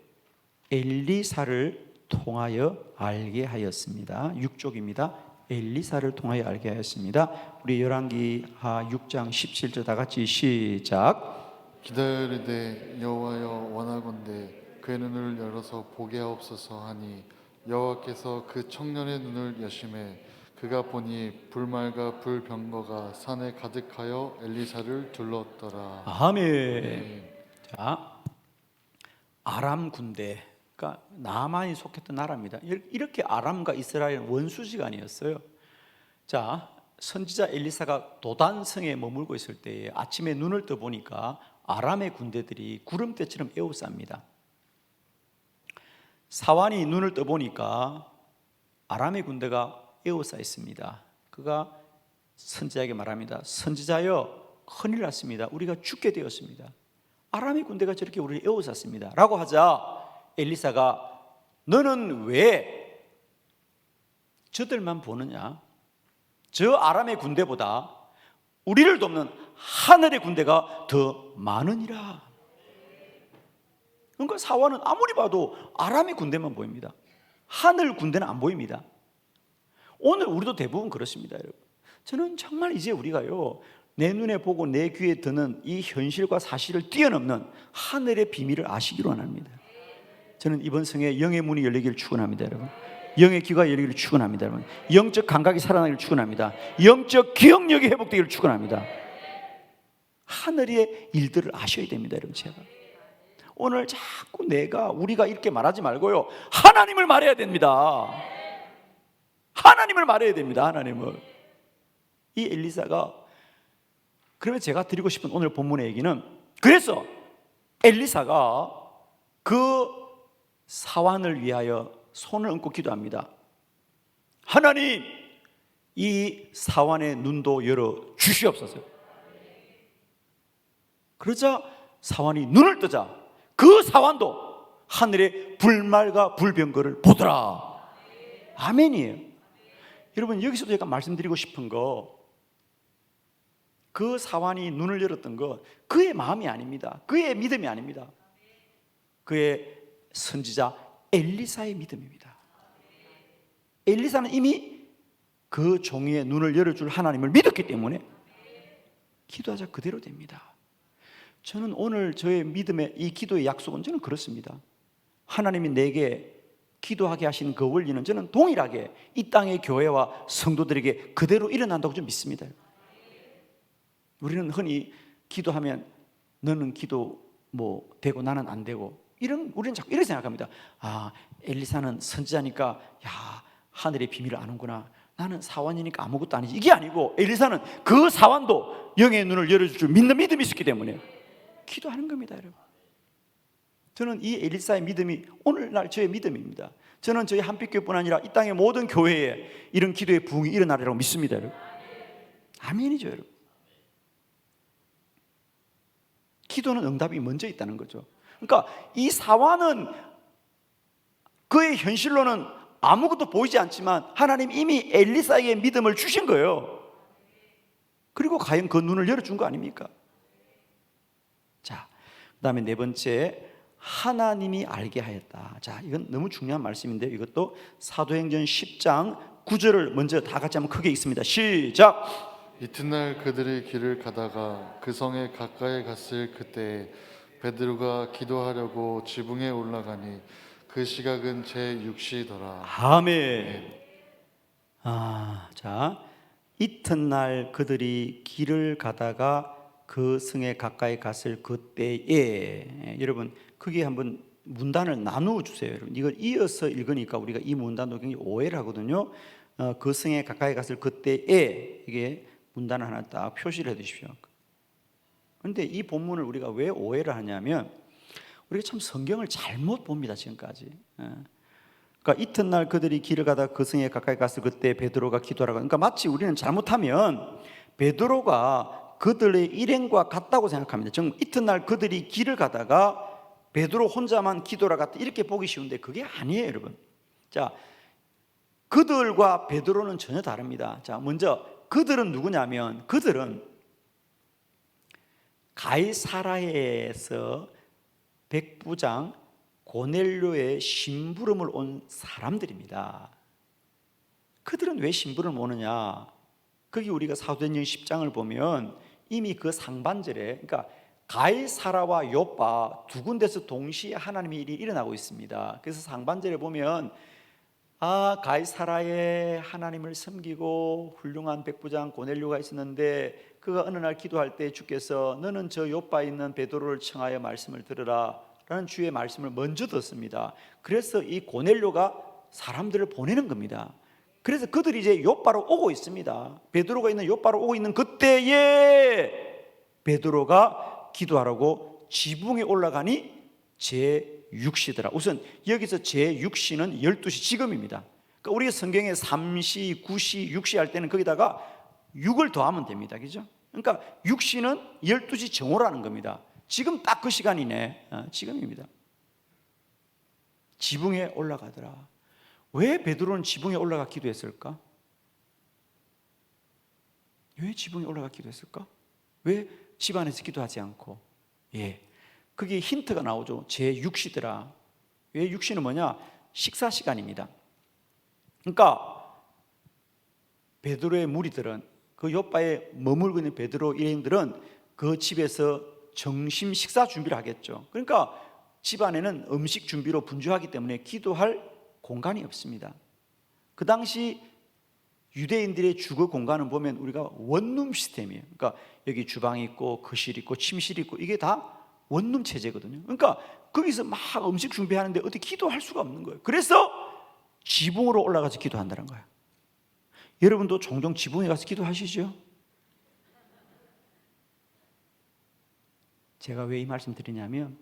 엘리사를 통하여 알게 하였습니다. 6쪽입니다. 엘리사를 통하여 알게 하였습니다. 우리 열왕기하 6장 17절 다 같이 시작. 기다리되 여호와여 원하건대 그의 눈을 열어서 보게 하옵소서 하니 여호와께서 그 청년의 눈을 여심해 그가 보니 불말과 불병거가 산에 가득하여 엘리사를 둘렀더라. 아멘. 자, 아람 군대, 그러니까 나만이 속했던 나라입니다. 이렇게 아람과 이스라엘은 원수지간이었어요. 자, 선지자 엘리사가 도단성에 머물고 있을 때에 아침에 눈을 떠 보니까 아람의 군대들이 구름대처럼 에워쌉니다. 사환이 눈을 떠 보니까 아람의 군대가 에워싸 있습니다. 그가 선지자에게 말합니다. 선지자여, 큰일 났습니다. 우리가 죽게 되었습니다. 아람의 군대가 저렇게 우리를 에워쌌습니다 라고 하자 엘리사가 너는 왜 저들만 보느냐? 저 아람의 군대보다 우리를 돕는 하늘의 군대가 더 많으니라. 그러니까 사환은 아무리 봐도 아람의 군대만 보입니다. 하늘 군대는 안 보입니다. 오늘 우리도 대부분 그렇습니다, 여러분. 저는 정말 이제 우리가요, 내 눈에 보고 내 귀에 드는 이 현실과 사실을 뛰어넘는 하늘의 비밀을 아시기로 원합니다. 저는 이번 성에 영의 문이 열리기를 축원합니다, 여러분. 영의 귀가 열리기를 축원합니다, 여러분. 영적 감각이 살아나기를 축원합니다. 영적 기억력이 회복되기를 축원합니다. 하늘의 일들을 아셔야 됩니다, 여러분. 제발 오늘 자꾸 우리가 이렇게 말하지 말고요, 하나님을 말해야 됩니다. 하나님을 말해야 됩니다. 하나님을. 이 엘리사가, 그러면 제가 드리고 싶은 오늘 본문의 얘기는, 그래서 엘리사가 그 사환을 위하여 손을 얹고 기도합니다. 하나님, 이 사환의 눈도 열어 주시옵소서. 그러자 사환이 눈을 뜨자 그 사환도 하늘의 불말과 불병거를 보더라. 아멘이에요. 여러분, 여기서도 제가 말씀드리고 싶은 거, 그 사환이 눈을 열었던 거 그의 마음이 아닙니다. 그의 믿음이 아닙니다. 그의 선지자 엘리사의 믿음입니다. 엘리사는 이미 그 종이의 눈을 열어줄 하나님을 믿었기 때문에 기도하자 그대로 됩니다. 저는 오늘 저의 믿음의 이 기도의 약속은 저는 그렇습니다. 하나님이 내게 기도하게 하신 그 원리는 저는 동일하게 이 땅의 교회와 성도들에게 그대로 일어난다고 좀 믿습니다. 우리는 흔히 기도하면 너는 기도 되고 나는 안 되고, 우리는 자꾸 이렇게 생각합니다. 아, 엘리사는 선지자니까 하늘의 비밀을 아는구나. 나는 사환이니까 아무것도 아니지. 이게 아니고 엘리사는 그 사환도 영의 눈을 열어줄 줄 믿는 믿음이 있었기 때문에 기도하는 겁니다, 여러분. 저는 이 엘리사의 믿음이 오늘날 저의 믿음입니다. 저는 저희 한빛교회뿐 아니라 이 땅의 모든 교회에 이런 기도의 부흥이 일어나리라고 믿습니다, 여러분. 아멘이죠, 여러분. 기도는 응답이 먼저 있다는 거죠. 그러니까 이 사환은 그의 현실로는 아무것도 보이지 않지만 하나님 이미 엘리사에게 믿음을 주신 거예요. 그리고 과연 그 눈을 열어준 거 아닙니까? 자, 그 다음에 네 번째, 하나님이 알게 하였다. 자, 이건 너무 중요한 말씀인데요. 이것도 사도행전 10장 9절을 먼저 다 같이 한번 크게 읽습니다. 시작. 이튿날 그들의 길을 가다가 그 성에 가까이 갔을 그때 베드로가 기도하려고 지붕에 올라가니 그 시각은 제6시더라. 아멘. 자, 이튿날 그들이 길을 가다가 그 성에 가까이 갔을 그때에, 여러분 크게 한번 문단을 나누어 주세요, 여러분. 이걸 이어서 읽으니까 우리가 이 문단도 굉장히 오해를 하거든요. 그 성에 가까이 갔을 그때에 이게 문단을 하나 딱 표시를 해두십시오. 그런데 이 본문을 우리가 왜 오해를 하냐면 우리가 참 성경을 잘못 봅니다, 지금까지. 그러니까 이튿날 그들이 길을 가다 그 성에 가까이 갔을 그때 베드로가 기도하라고. 그러니까 마치 우리는 잘못하면 베드로가 그들의 일행과 같다고 생각합니다. 정말 이튿날 그들이 길을 가다가 베드로 혼자만 기도하러 갔다 이렇게 보기 쉬운데 그게 아니에요, 여러분. 자, 그들과 베드로는 전혀 다릅니다. 자, 먼저 그들은 누구냐면 그들은 가이사라에서 백부장 고넬료의 심부름을 온 사람들입니다. 그들은 왜 심부름을 오느냐? 거기 우리가 사도행전 10장을 보면 이미 그 상반절에, 그러니까 가이사라와 요빠 두 군데서 동시에 하나님의 일이 일어나고 있습니다. 그래서 상반절에 보면 가이사라에 하나님을 섬기고 훌륭한 백부장 고넬료가 있었는데 그가 어느 날 기도할 때 주께서 너는 저 요빠에 있는 베드로를 청하여 말씀을 들으라 라는 주의 말씀을 먼저 듣습니다. 그래서 이 고넬료가 사람들을 보내는 겁니다. 그래서 그들이 이제 요빠로 오고 있습니다. 베드로가 있는 요빠로 오고 있는 그때에 베드로가 기도하라고 지붕에 올라가니 제6시더라. 우선 여기서 제6시는 12시 지금입니다. 그러니까 우리가 성경에 3시, 9시, 6시 할 때는 거기다가 6을 더하면 됩니다. 그죠? 그러니까 6시는 12시 정오라는 겁니다. 지금 딱 그 시간이네. 지금입니다. 지붕에 올라가더라. 왜 베드로는 지붕에 올라가 기도했을까? 왜 지붕에 올라가 기도했을까? 왜 집안에서 기도하지 않고? 그게 힌트가 나오죠. 제6시더라. 왜 6시는 뭐냐? 식사 시간입니다. 그러니까 베드로의 무리들은 그 요빠에 머물고 있는 베드로 일행들은 그 집에서 점심 식사 준비를 하겠죠. 그러니까 집안에는 음식 준비로 분주하기 때문에 기도할 공간이 없습니다. 그 당시 유대인들의 주거 공간은 보면 우리가 원룸 시스템이에요. 그러니까 여기 주방이 있고 거실 있고 침실이 있고 이게 다 원룸 체제거든요. 그러니까 거기서 막 음식 준비하는데 어떻게 기도할 수가 없는 거예요. 그래서 지붕으로 올라가서 기도한다는 거예요. 여러분도 종종 지붕에 가서 기도하시죠? 제가 왜 이 말씀 드리냐면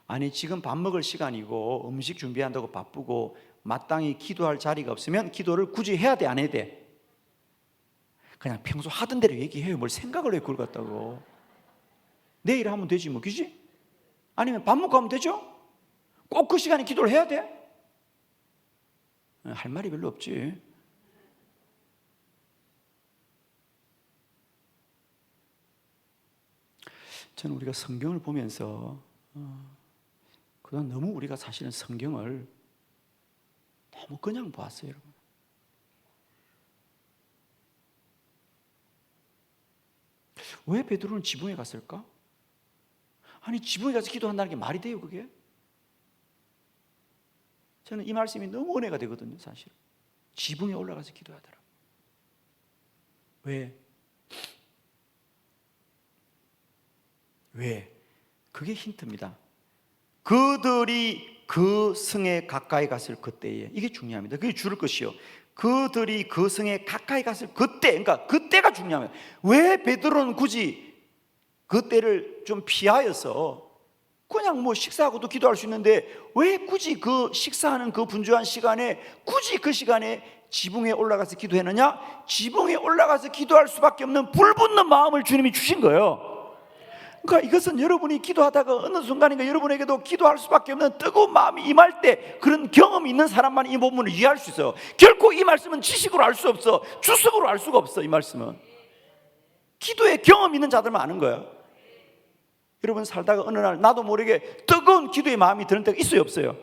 아니 지금 밥 먹을 시간이고 음식 준비한다고 바쁘고 마땅히 기도할 자리가 없으면 기도를 굳이 해야 돼, 안 해야 돼? 그냥 평소 하던 대로 얘기해요. 뭘 생각을 해 그걸 갖다고. 내일 하면 되지 뭐, 그지? 아니면 밥 먹고 하면 되죠? 꼭 그 시간에 기도를 해야 돼? 할 말이 별로 없지. 저는 우리가 성경을 보면서 그동안 너무 우리가 사실은 성경을 너무 그냥 보았어요, 여러분. 왜 베드로는 지붕에 갔을까? 아니 지붕에 가서 기도한다는 게 말이 돼요, 그게? 저는 이 말씀이 너무 은혜가 되거든요, 사실. 지붕에 올라가서 기도하더라. 왜? 그게 힌트입니다. 그들이 그 성에 가까이 갔을 그때에, 이게 중요합니다. 그게 줄을 것이요. 그들이 그 성에 가까이 갔을 그때, 그러니까 그때가 중요합니다. 왜 베드로는 굳이 그때를 좀 피하여서 그냥 뭐 식사하고도 기도할 수 있는데 왜 굳이 그 식사하는 그 분주한 시간에 굳이 그 시간에 지붕에 올라가서 기도했느냐? 지붕에 올라가서 기도할 수밖에 없는 불붙는 마음을 주님이 주신 거예요. 그러니까 이것은 여러분이 기도하다가 어느 순간인가 여러분에게도 기도할 수밖에 없는 뜨거운 마음이 임할 때 그런 경험이 있는 사람만 이 본문을 이해할 수 있어요. 결코 이 말씀은 지식으로 알 수 없어. 주석으로 알 수가 없어. 이 말씀은 기도에 경험 있는 자들만 아는 거예요. 여러분 살다가 어느 날 나도 모르게 뜨거운 기도의 마음이 드는 때가 있어요, 없어요?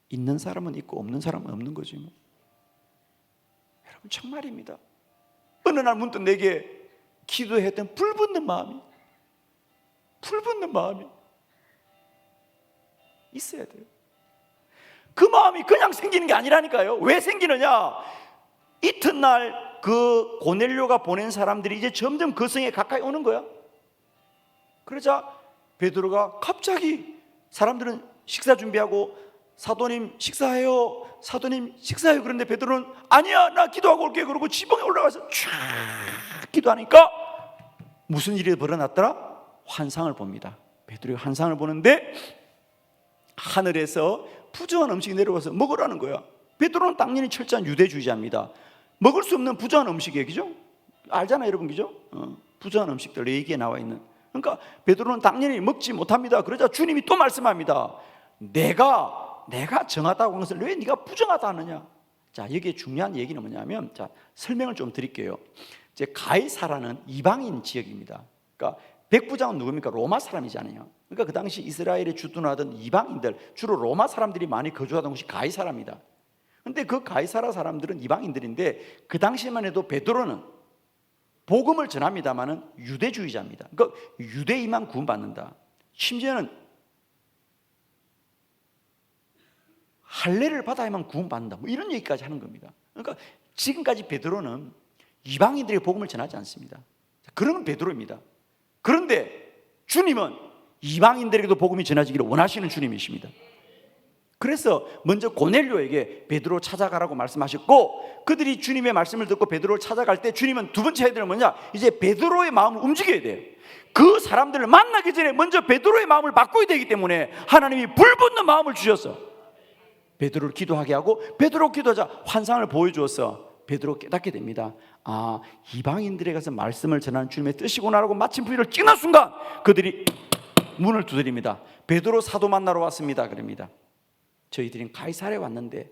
있는 사람은 있고 없는 사람은 없는 거지 뭐. 여러분 정말입니다. 어느 날 문득 내게 기도했던 불붙는 마음이 있어야 돼요. 그 마음이 그냥 생기는 게 아니라니까요. 왜 생기느냐? 이튿날 그 고넬료가 보낸 사람들이 이제 점점 그 성에 가까이 오는 거야. 그러자 베드로가 갑자기 사람들은 식사 준비하고 사도님 식사해요. 사도님 식사해요. 그런데 베드로는 아니야, 나 기도하고 올게. 그러고 지붕에 올라가서 쫙 기도하니까 무슨 일이 벌어났더라? 환상을 봅니다. 베드로가 환상을 보는데 하늘에서 부정한 음식이 내려와서 먹으라는 거야. 베드로는 당연히 철저한 유대주의자입니다. 먹을 수 없는 부정한 음식이에요, 그죠? 알잖아요, 여러분, 그죠? 부정한 음식들 얘기에 나와 있는. 그러니까 베드로는 당연히 먹지 못합니다. 그러자 주님이 또 말씀합니다. 내가 정하다고 한 것을 왜 네가 부정하다 하느냐? 자, 여기에 중요한 얘기는 뭐냐면, 자, 설명을 좀 드릴게요. 이제 가이사라는 이방인 지역입니다. 그러니까 백부장은 누굽니까? 로마 사람이잖아요. 그러니까 그 당시 이스라엘에 주둔하던 이방인들, 주로 로마 사람들이 많이 거주하던 곳이 가이사라입니다. 근데 그 가이사라 사람들은 이방인들인데 그 당시만 해도 베드로는 복음을 전합니다마는 유대주의자입니다. 그러니까 유대인만 구원받는다. 심지어는 할례를 받아야만 구원받는다. 뭐 이런 얘기까지 하는 겁니다. 그러니까 지금까지 베드로는 이방인들에게 복음을 전하지 않습니다. 그런 베드로입니다. 그런데 주님은 이방인들에게도 복음이 전해지기를 원하시는 주님이십니다. 그래서 먼저 고넬료에게 베드로 찾아가라고 말씀하셨고, 그들이 주님의 말씀을 듣고 베드로를 찾아갈 때 주님은 두 번째 해야 되는 뭐냐? 이제 베드로의 마음을 움직여야 돼요. 그 사람들을 만나기 전에 먼저 베드로의 마음을 바꿔야 되기 때문에 하나님이 불붙는 마음을 주셨어. 베드로를 기도하게 하고, 베드로 기도하자 환상을 보여주어서 베드로 깨닫게 됩니다. 아, 이방인들에 가서 말씀을 전하는 주님의 뜻이구나라고 마침표를 찍는 순간 그들이 문을 두드립니다. 베드로 사도 만나러 왔습니다. 그럽니다. 저희들은 가이사랴에 왔는데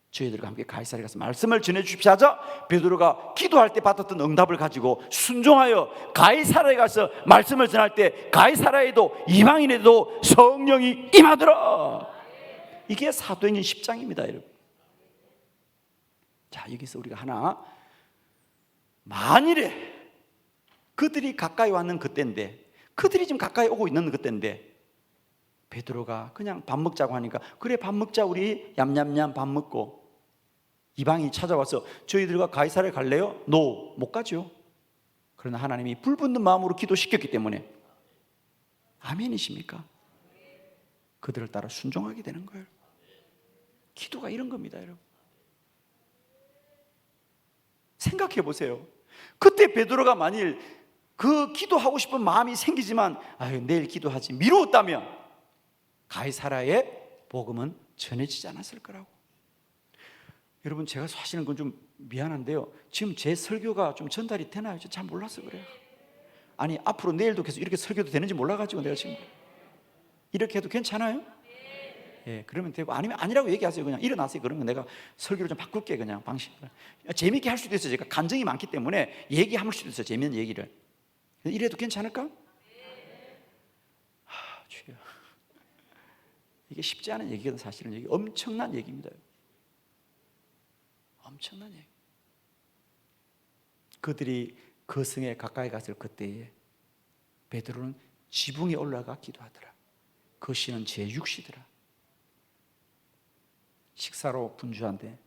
저희들과 함께 가이사랴에 가서 말씀을 전해 주십시오 하자 베드로가 기도할 때 받았던 응답을 가지고 순종하여 가이사랴에 가서 말씀을 전할 때 가이사랴에도 이방인에도 성령이 임하더라. 이게 사도행전 10장입니다, 여러분. 자, 여기서 우리가 하나, 만일에 그들이 가까이 왔는 그때인데, 그들이 지금 가까이 오고 있는 그때인데 베드로가 그냥 밥 먹자고 하니까 그래 밥 먹자, 우리 얌얌얌 밥 먹고, 이방인이 찾아와서 저희들과 가이사랴에 갈래요? 노, 못 가죠. 그러나 하나님이 불붙는 마음으로 기도시켰기 때문에 아멘이십니까? 그들을 따라 순종하게 되는 거예요. 기도가 이런 겁니다, 여러분. 생각해 보세요. 그때 베드로가 만일 그 기도하고 싶은 마음이 생기지만 아유, 내일 기도하지 미루었다면 가이사랴의 복음은 전해지지 않았을 거라고. 여러분, 제가 사실은 그건 좀 미안한데요, 지금 제 설교가 좀 전달이 되나요? 잘 몰라서 그래요. 아니, 앞으로 내일도 계속 이렇게 설교도 되는지 몰라가지고 내가 지금 이렇게 해도 괜찮아요? 예, 그러면 되고, 아니면 아니라고 얘기하세요. 그냥 일어나세요. 그러면 내가 설교를 좀 바꿀게, 그냥 방식을. 재미있게 할 수도 있어요. 제가 감정이 많기 때문에 얘기할 수도 있어요, 재미있는 얘기를. 이래도 괜찮을까? 주여, 이게 쉽지 않은 얘기거든. 사실은 이게 엄청난 얘기입니다. 엄청난 얘기. 그들이 그 성에 가까이 갔을 그때에 베드로는 지붕에 올라가 기도하더라. 그 시는 제6시더라. 식사로 분주한데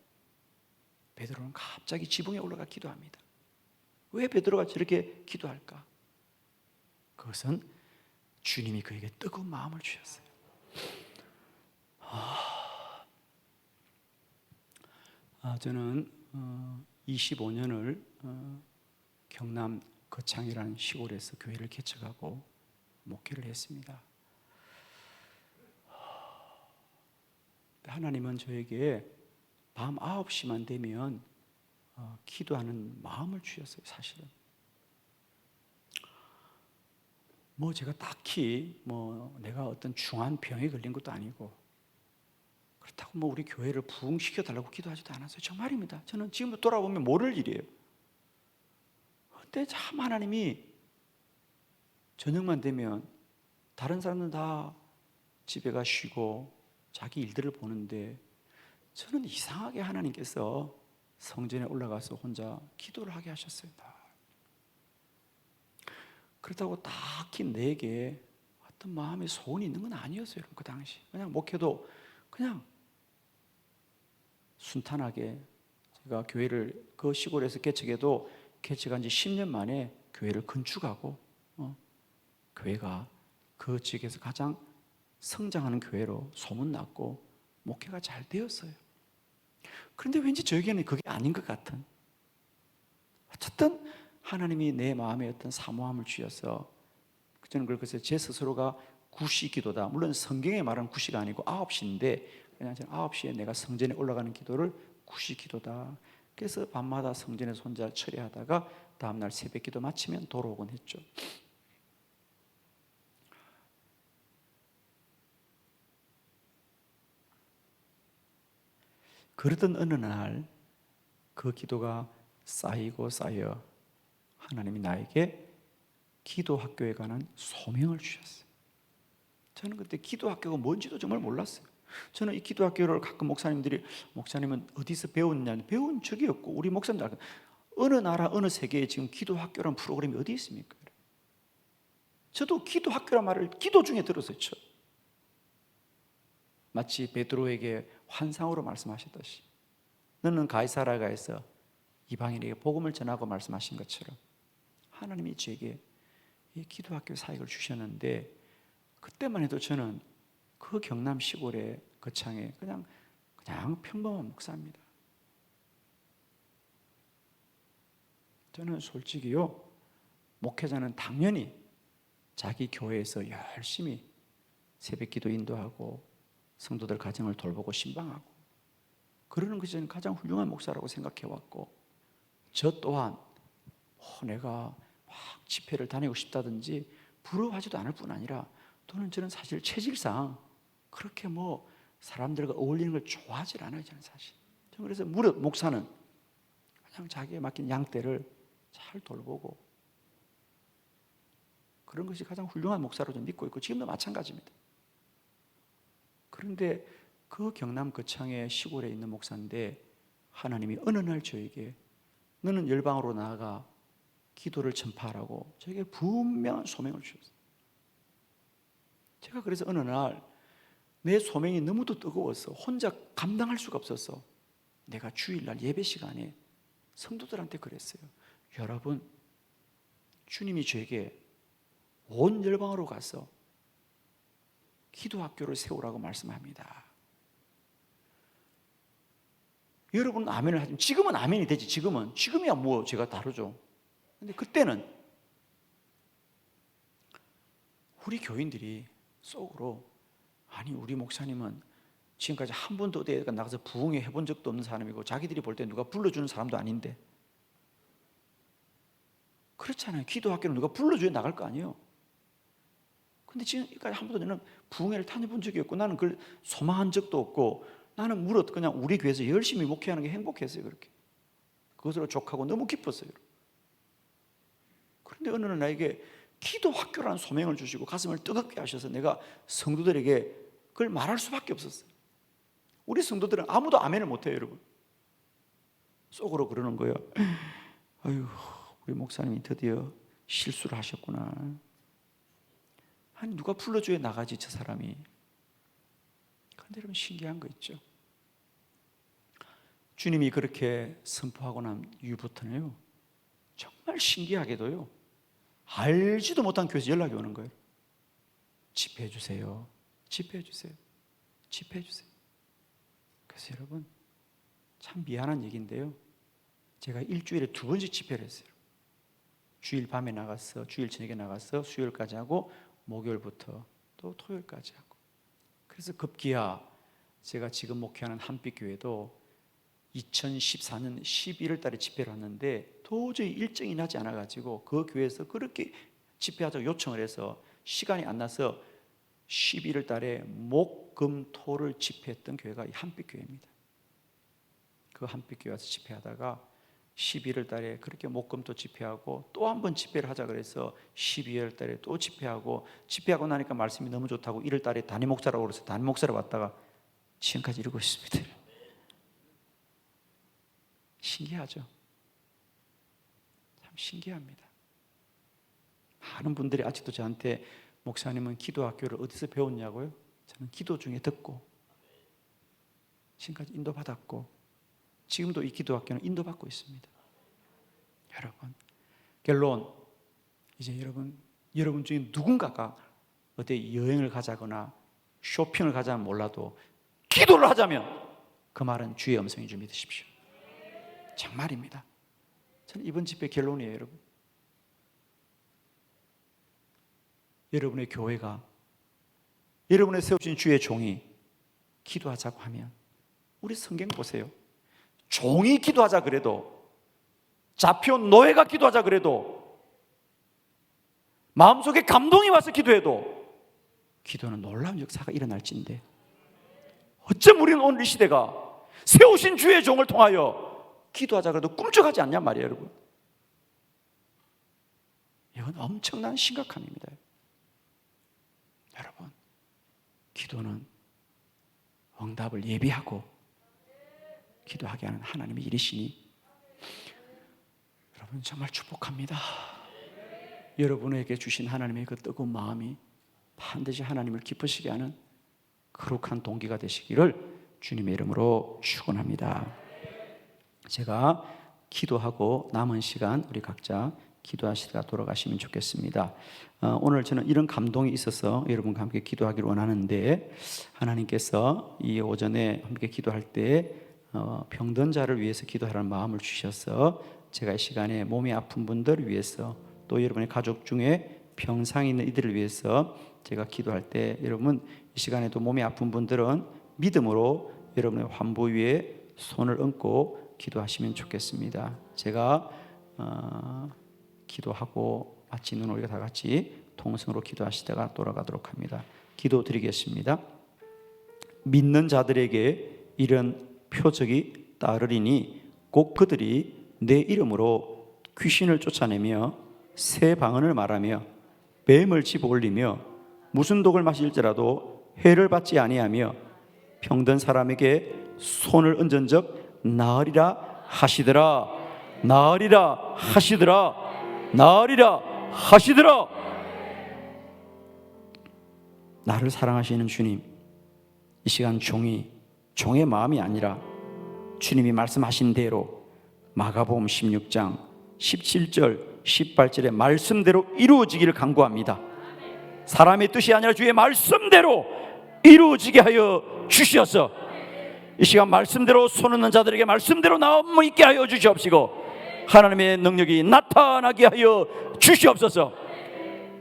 베드로는 갑자기 지붕에 올라가 기도합니다. 왜 베드로가 저렇게 기도할까? 그것은 주님이 그에게 뜨거운 마음을 주셨어요. 저는 25년을 경남 거창이라는 시골에서 교회를 개척하고 목회를 했습니다. 하나님은 저에게 밤 9시만 되면 기도하는 마음을 주셨어요. 사실은 뭐 제가 딱히 뭐 내가 어떤 중한 병에 걸린 것도 아니고 그렇다고 뭐 우리 교회를 부흥시켜 달라고 기도하지도 않았어요. 정말입니다. 저는 지금도 돌아보면 모를 일이에요. 그때 참 하나님이 저녁만 되면 다른 사람들은 다 집에 가 쉬고 자기 일들을 보는데 저는 이상하게 하나님께서 성전에 올라가서 혼자 기도를 하게 하셨어요. 그렇다고 딱히 내게 어떤 마음의 소원이 있는 건 아니었어요. 그 당시 그냥 목회도 그냥 순탄하게, 제가 교회를 그 시골에서 개척해도 개척한 지 10년 만에 교회를 건축하고 교회가 그 지역에서 가장 성장하는 교회로 소문났고 목회가 잘 되었어요. 그런데 왠지 저에게는 그게 아닌 것 같은, 어쨌든 하나님이 내 마음에 어떤 사모함을 주셔서 저는 그래서 제 스스로가 9시 기도다. 물론 성경에 말하는 9시가 아니고 9시인데 그냥 저는 9시에 내가 성전에 올라가는 기도를 9시 기도다. 그래서 밤마다 성전에서 혼자 처리하다가 다음날 새벽 기도 마치면 돌아오곤 했죠. 그러던 어느 날 그 기도가 쌓이고 쌓여 하나님이 나에게 기도 학교에 관한 소명을 주셨어요. 저는 그때 기도 학교가 뭔지도 정말 몰랐어요. 저는 이 기도 학교를 가끔 목사님들이 목사님은 어디서 배웠냐, 배운 적이 없고 우리 목사님들 어느 나라 어느 세계에 지금 기도 학교라는 프로그램이 어디 있습니까? 저도 기도 학교란 말을 기도 중에 들었어요. 마치 베드로에게 환상으로 말씀하셨듯이 너는 가이사라가에서 이방인에게 복음을 전하고 말씀하신 것처럼 하나님이 제게 이 기도학교 사역을 주셨는데, 그때만 해도 저는 그 경남 시골의 거창에 그냥 평범한 목사입니다. 저는 솔직히요, 목회자는 당연히 자기 교회에서 열심히 새벽기도 인도하고 성도들 가정을 돌보고 신방하고 그러는 것이 저는 가장 훌륭한 목사라고 생각해왔고, 저 또한 내가 막 집회를 다니고 싶다든지 부러워하지도 않을 뿐 아니라 또는 저는 사실 체질상 그렇게 사람들과 어울리는 걸 좋아하지 않아요. 저는 사실. 저는 그래서 무릇 목사는 그냥 자기에 맡긴 양떼를 잘 돌보고 그런 것이 가장 훌륭한 목사로 좀 믿고 있고 지금도 마찬가지입니다. 그런데 그 경남 거창의 시골에 있는 목사인데 하나님이 어느 날 저에게 너는 열방으로 나아가 기도를 전파하라고 저에게 분명한 소명을 주셨어요. 제가 그래서 어느 날 내 소명이 너무도 뜨거워서 혼자 감당할 수가 없어서 내가 주일날 예배 시간에 성도들한테 그랬어요. 여러분, 주님이 저에게 온 열방으로 가서 기도학교를 세우라고 말씀합니다. 여러분 아멘을 하지만 지금은 아멘이 되지. 지금이야 제가 다르죠. 근데 그때는 우리 교인들이 속으로 아니 우리 목사님은 지금까지 한 번도 어디에 나가서 부흥회 해본 적도 없는 사람이고 자기들이 볼 때 누가 불러주는 사람도 아닌데, 그렇잖아요. 기도학교는 누가 불러줘야 나갈 거 아니에요. 근데 지금까지 한 번도 저는 부흥회를 다녀본 적이 없고 나는 그걸 소망한 적도 없고 나는 무릇 그냥 우리 교회에서 열심히 목회하는 게 행복했어요. 그렇게 그것으로 족하고 너무 기뻤어요. 그런데 어느 날 나에게 기도학교라는 소명을 주시고 가슴을 뜨겁게 하셔서 내가 성도들에게 그걸 말할 수밖에 없었어요. 우리 성도들은 아무도 아멘을 못해요. 여러분 속으로 그러는 거예요. 아유, 우리 목사님이 드디어 실수를 하셨구나. 아니 누가 불러줘야 나가지 저 사람이. 그런데 여러분 신기한 거 있죠. 주님이 그렇게 선포하고 난 이후부터는요 정말 신기하게도요 알지도 못한 교회에서 연락이 오는 거예요. 집회해 주세요. 집회해 주세요. 집회해 주세요. 그래서 여러분 참 미안한 얘기인데요, 제가 일주일에 2번씩 집회를 했어요. 주일 밤에 나가서 주일 저녁에 나가서 수요일까지 하고 목요일부터 또 토요일까지 하고, 그래서 급기야 제가 지금 목회하는 한빛교회도 2014년 11월 달에 집회를 했는데 도저히 일정이 나지 않아가지고 그 교회에서 그렇게 집회하자고 요청을 해서 시간이 안 나서 11월 달에 목, 금, 토를 집회했던 교회가 이 한빛교회입니다. 그 한빛교회 와서 집회하다가 11월 달에 그렇게 목, 금, 토 집회하고 또 한 번 집회를 하자 그래서 12월 달에 또 집회하고 나니까 말씀이 너무 좋다고 1월 달에 담임 목사라고 그래서 담임 목사로 왔다가 지금까지 이러고 있습니다. 신기하죠? 참 신기합니다. 많은 분들이 아직도 저한테 목사님은 기도학교를 어디서 배웠냐고요? 저는 기도 중에 듣고 지금까지 인도받았고 지금도 이 기도학교는 인도받고 있습니다. 여러분, 결론, 이제 여러분 중에 누군가가 어디 여행을 가자거나 쇼핑을 가자면 몰라도 기도를 하자면 그 말은 주의 음성인 줄 믿으십시오. 정말입니다. 저는 이번 집회 결론이에요, 여러분. 여러분의 교회가, 여러분의 세우신 주의 종이 기도하자고 하면, 우리 성경 보세요. 종이 기도하자 그래도, 잡혀온 노예가 기도하자 그래도, 마음속에 감동이 와서 기도해도 기도는 놀라운 역사가 일어날진데, 어쩜 우리는 오늘 이 시대가 세우신 주의 종을 통하여 기도하자 그래도 꿈쩍하지 않냔 말이에요, 여러분. 이건 엄청난 심각함입니다. 여러분, 기도는 응답을 예비하고 기도하게 하는 하나님의 일이시니 여러분 정말 축복합니다. 여러분에게 주신 하나님의 그 뜨거운 마음이 반드시 하나님을 기쁘시게 하는 거룩한 동기가 되시기를 주님의 이름으로 축원합니다. 제가 기도하고 남은 시간 우리 각자 기도하시다가 돌아가시면 좋겠습니다. 오늘 저는 이런 감동이 있어서 여러분과 함께 기도하기를 원하는데, 하나님께서 이 오전에 함께 기도할 때 병든 자를 위해서 기도하라는 마음을 주셔서 제가 이 시간에 몸이 아픈 분들을 위해서, 또 여러분의 가족 중에 병상에 있는 이들을 위해서 제가 기도할 때, 여러분 이 시간에도 몸이 아픈 분들은 믿음으로 여러분의 환부 위에 손을 얹고 기도하시면 좋겠습니다. 제가 기도하고 마치는 우리가 다 같이 통성으로 기도하시다가 돌아가도록 합니다. 기도 드리겠습니다. 믿는 자들에게 이런 표적이 따르리니 곧 그들이 내 이름으로 귀신을 쫓아내며 새 방언을 말하며 뱀을 집어올리며 무슨 독을 마실지라도 해를 받지 아니하며 병든 사람에게 손을 얹은 적 나으리라 하시더라. 나으리라 하시더라. 나으리라 하시더라. 나를 사랑하시는 주님, 이 시간 종의 마음이 아니라 주님이 말씀하신 대로 마가복음 16장 17절 18절의 말씀대로 이루어지기를 간구합니다. 사람의 뜻이 아니라 주의 말씀대로 이루어지게 하여 주시옵소서. 이 시간 말씀대로 손 얹는 자들에게 말씀대로 나옴 있게 하여 주시옵시고, 하나님의 능력이 나타나게 하여 주시옵소서.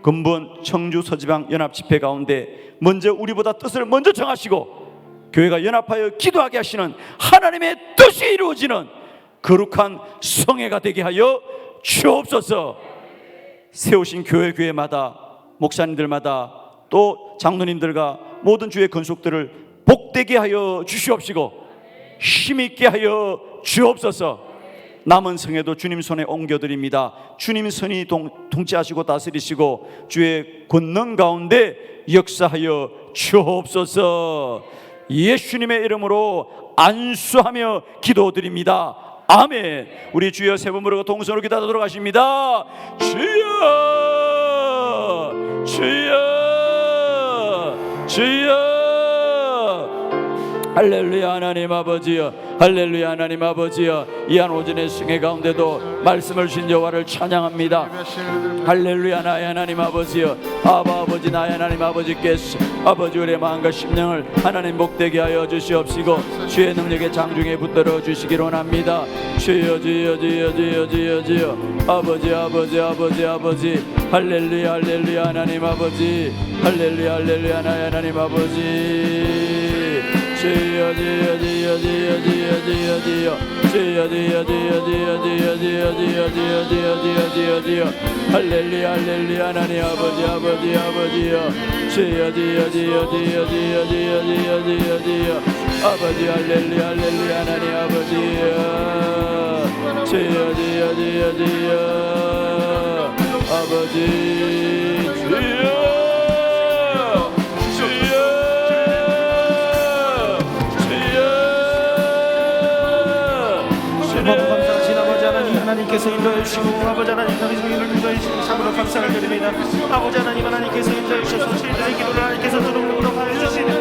근본 청주 서지방 연합 집회 가운데 먼저 우리보다 뜻을 먼저 정하시고 교회가 연합하여 기도하게 하시는 하나님의 뜻이 이루어지는 거룩한 성회가 되게 하여 주옵소서. 세우신 교회마다, 목사님들마다, 또 장로님들과 모든 주의 건속들을 복되게 하여 주시옵시고 힘있게 하여 주옵소서. 남은 성회도 주님 손에 옮겨드립니다. 주님 손이 통치하시고 다스리시고 주의 권능 가운데 역사하여 주옵소서. 예수님의 이름으로 안수하며 기도드립니다. 아멘. 우리 주여 세 번 부르고 동성으로 기도하도록 하십니다. 주여, 주여, 주여. 할렐루야. 하나님 아버지여, 할렐루야. 하나님 아버지여, 이한 오전의 승회 가운데도 말씀을 주신 여호와를 찬양합니다. 할렐루야. 나의 하나님 아버지여, 아바 아버지, 나의 하나님 아버지께서 아버지 우리의 마음과 심령을 하나님 복되게 하여 주시옵시고 주의 능력의 장중에 붙들어 주시기를 원합니다. 주여, 주여, 주여, 주여, 주여, 주여. 아버지, 아버지, 아버지, 아버지. 할렐루야, 할렐루야. 하나님 아버지, 할렐루야, 할렐루야. 나의 하나님 아버지. 주여, 주여, 주여, 주여, 주여, 주여, 주여. 주여, 주여, 주여, 주여, 주여, 주여, 주여, 주여, 주여, 주여, 주여, 주여. 할렐루야, 할렐루야. 하나님 아버지, 아버지, 아버지여. 주여, 주여, 주여, 주여, 주여, 주여, 주여, 주여, 주여. 아버지, 할렐루야, 할렐루야. 하나님 아버지여. 주여, 주여, 주여, 주여. 아버지, 주여. 하나님께서 인도해 주시고 아버지 하나님 당신을 인도해 주시고 참으로 감사를 드립니다. 아버지 하나님, 하나님께서 인도해 주셔서 저희들의 기도를 하나님께서 들어보도록 하여 주시는